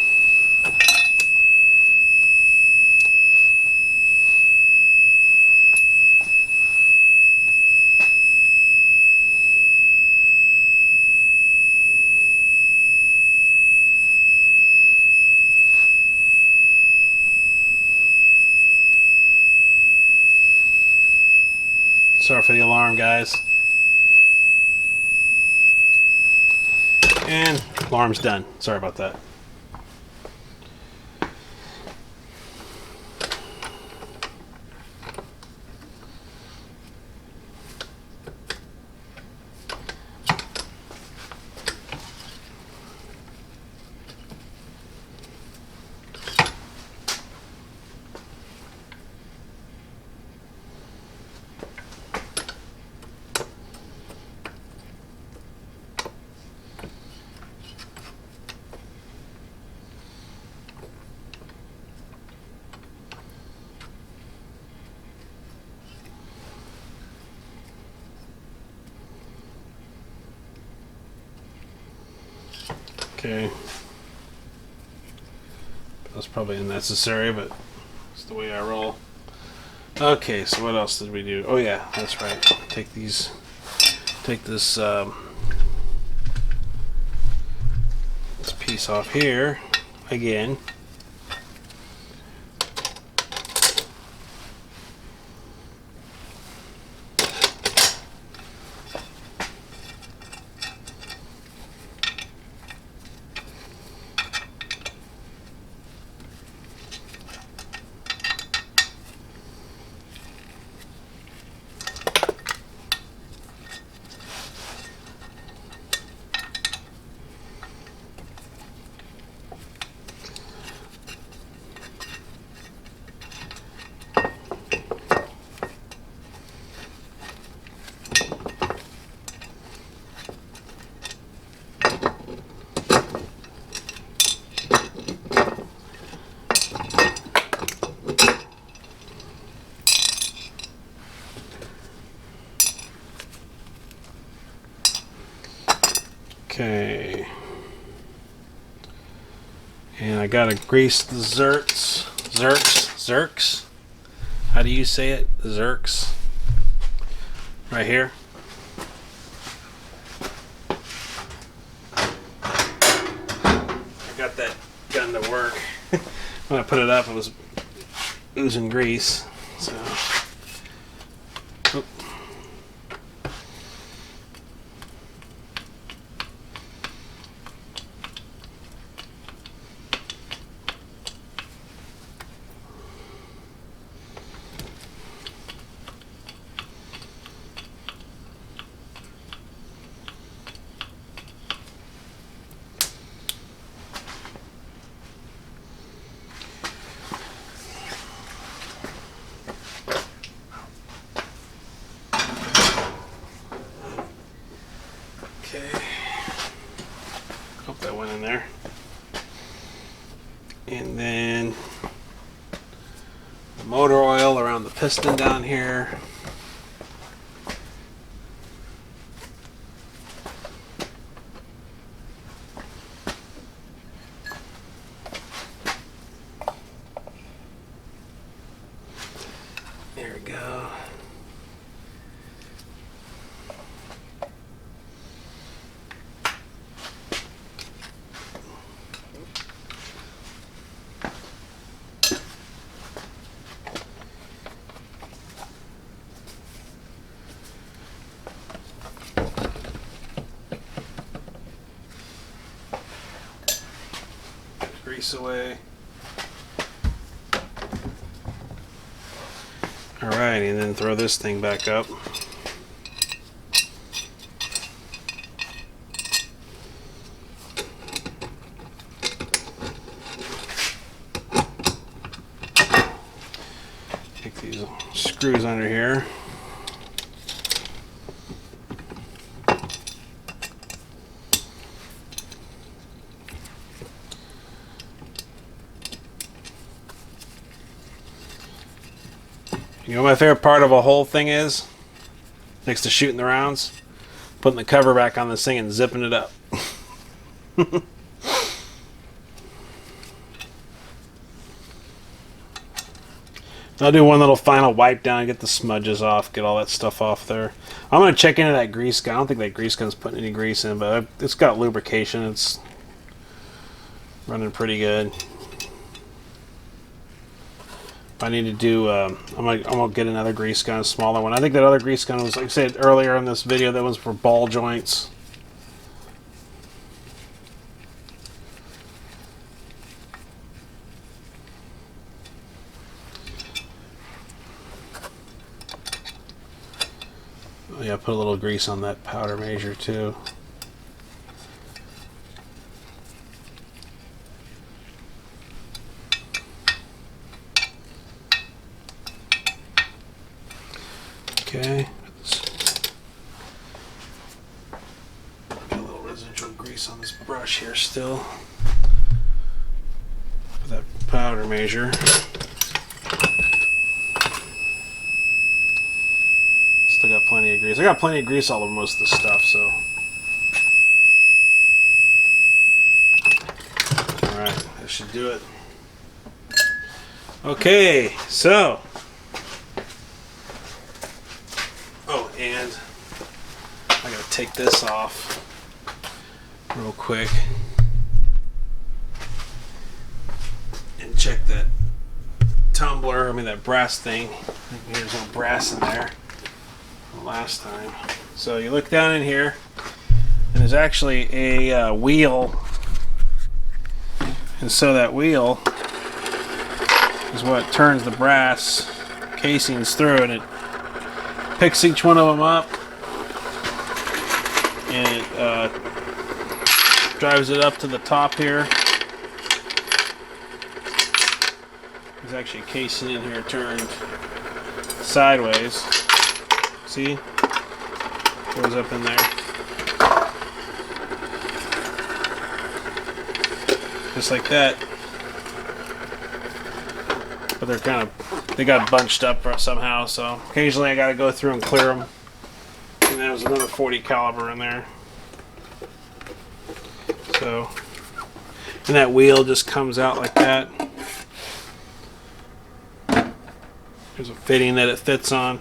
Sorry for the alarm, guys. And alarm's done. Sorry about that. Okay. That's probably unnecessary, but it's the way I roll. Okay, so what else did we do? Oh yeah, that's right. Take this this piece off here again. Okay, and I gotta grease the zerks. How do you say it? The zerks. Right here. I got that gun to work. When I put it up, it was oozing grease. So. Oop. motor oil around the piston down here. There we go. Grease away. Alright, and then throw this thing back up. Take these screws under here. You know what my favorite part of a whole thing is? Next to shooting the rounds? Putting the cover back on this thing and zipping it up. I'll do one little final wipe down, get the smudges off, get all that stuff off there. I'm going to check into that grease gun. I don't think that grease gun's putting any grease in, but it's got lubrication. It's running pretty good. I need to do, I'm gonna get another grease gun, a smaller one. I think that other grease gun was, like I said earlier in this video, that was for ball joints. Oh yeah, put a little grease on that powder measure too. Okay, got a little residual grease on this brush here still. For that powder measure. Still got plenty of grease. I got plenty of grease all over most of the stuff, so. Alright, that should do it. Okay, so. Oh, and I gotta take this off real quick and check that tumbler, that brass thing. I think there's no brass in there from last time. So you look down in here and there's actually a wheel, and so that wheel is what turns the brass casings through, and it picks each one of them up and it drives it up to the top here. There's actually a casing in here turned sideways. See? Goes up in there. Just like that. But they're they got bunched up somehow, so occasionally I gotta go through and clear them. And there was another 40 caliber in there. So, and that wheel just comes out like that. There's a fitting that it fits on.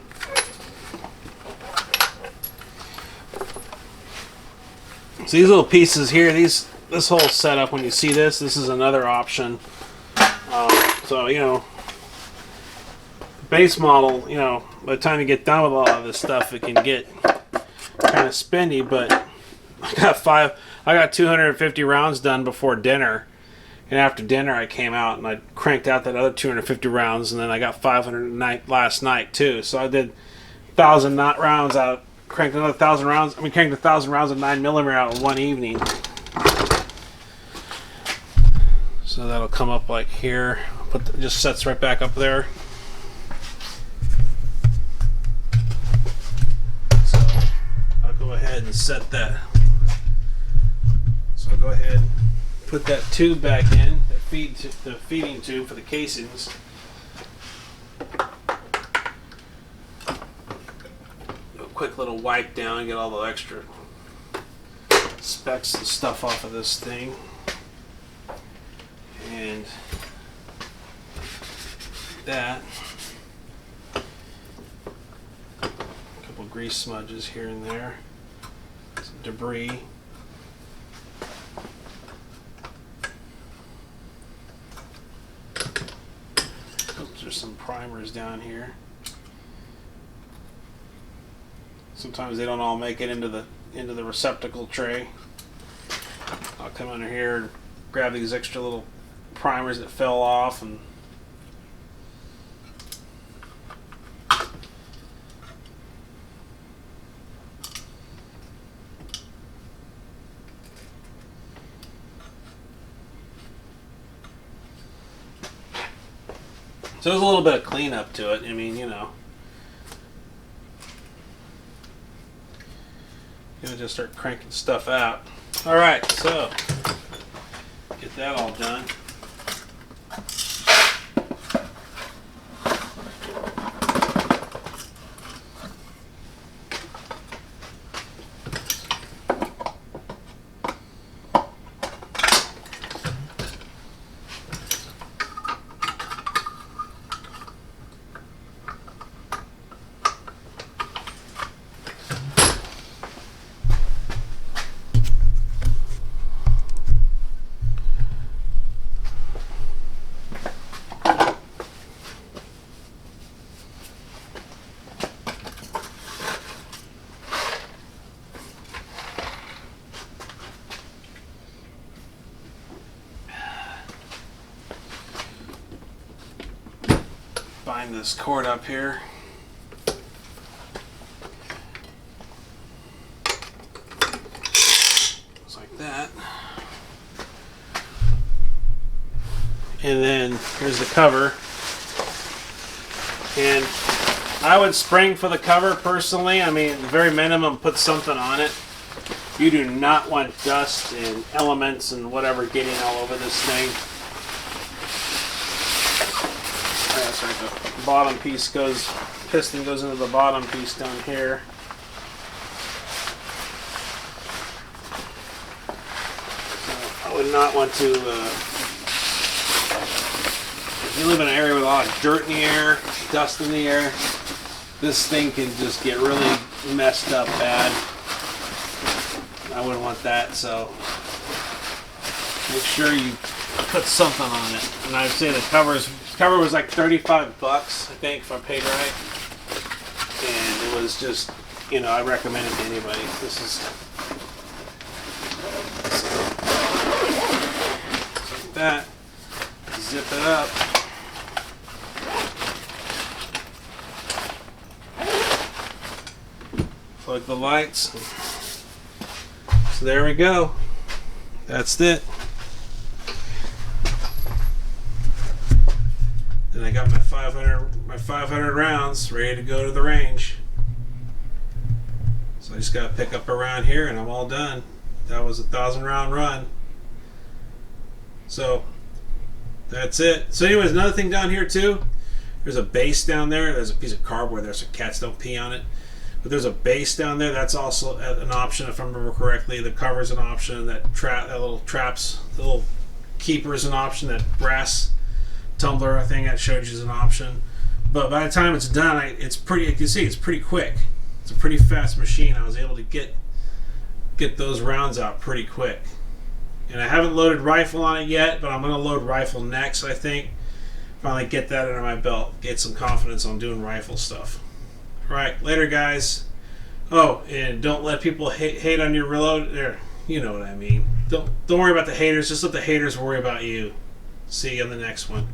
So these little pieces here, this whole setup, when you see this is another option. So, base model, by the time you get done with all of this stuff, it can get kind of spendy, but I got 250 rounds done before dinner, and after dinner I came out and I cranked out that other 250 rounds, and then I got 500 last night too. So I did 1,000 rounds out, cranked another 1,000 rounds. Cranked 1,000 rounds of 9mm out in one evening. So that'll come up like here. Just sets right back up there. So I'll go ahead and set that. So I'll go ahead and put that tube back in, the feeding tube for the casings. quick little wipe down, get all the extra specks and stuff off of this thing. And that. A couple grease smudges here and there. Some debris. There's some primers down here. Sometimes they don't all make it into the receptacle tray. I'll come under here and grab these extra little primers that fell off, and so there's a little bit of cleanup to it. I mean, you know, gonna just start cranking stuff out. All right, so get that all done. Bind this cord up here. Just like that. And then here's the cover. And I would spring for the cover personally. I mean, at the very minimum, put something on it. You do not want dust and elements and whatever getting all over this thing. The bottom piece piston goes into the bottom piece down here. So I would not want to, if you live in an area with a lot of dirt in the air, dust in the air, this thing can just get really messed up bad. I wouldn't want that, so make sure you put something on it. And I'd say the cover was like $35, I think, if I paid right. And it was just, you know, I recommend it to anybody. This is like that. Zip it up. Plug the lights. So there we go. That's it. And I got my 500 rounds ready to go to the range. So I just got to pick up around here and I'm all done. That was a 1,000 round run. So that's it. So anyways, another thing down here too, there's a base down there. There's a piece of cardboard there so cats don't pee on it. But there's a base down there. That's also an option if I remember correctly. The cover's an option. That little traps, the little keeper is an option. That brass tumbler, I think, that showed you is an option. But by the time it's done, it's pretty. You can see it's pretty quick. It's a pretty fast machine. I was able to get those rounds out pretty quick. And I haven't loaded rifle on it yet, but I'm going to load rifle next. I think finally get that under my belt, get some confidence on doing rifle stuff. All right, later, guys. Oh, and don't let people hate on your reload. There, you know what I mean. Don't worry about the haters. Just let the haters worry about you. See you on the next one.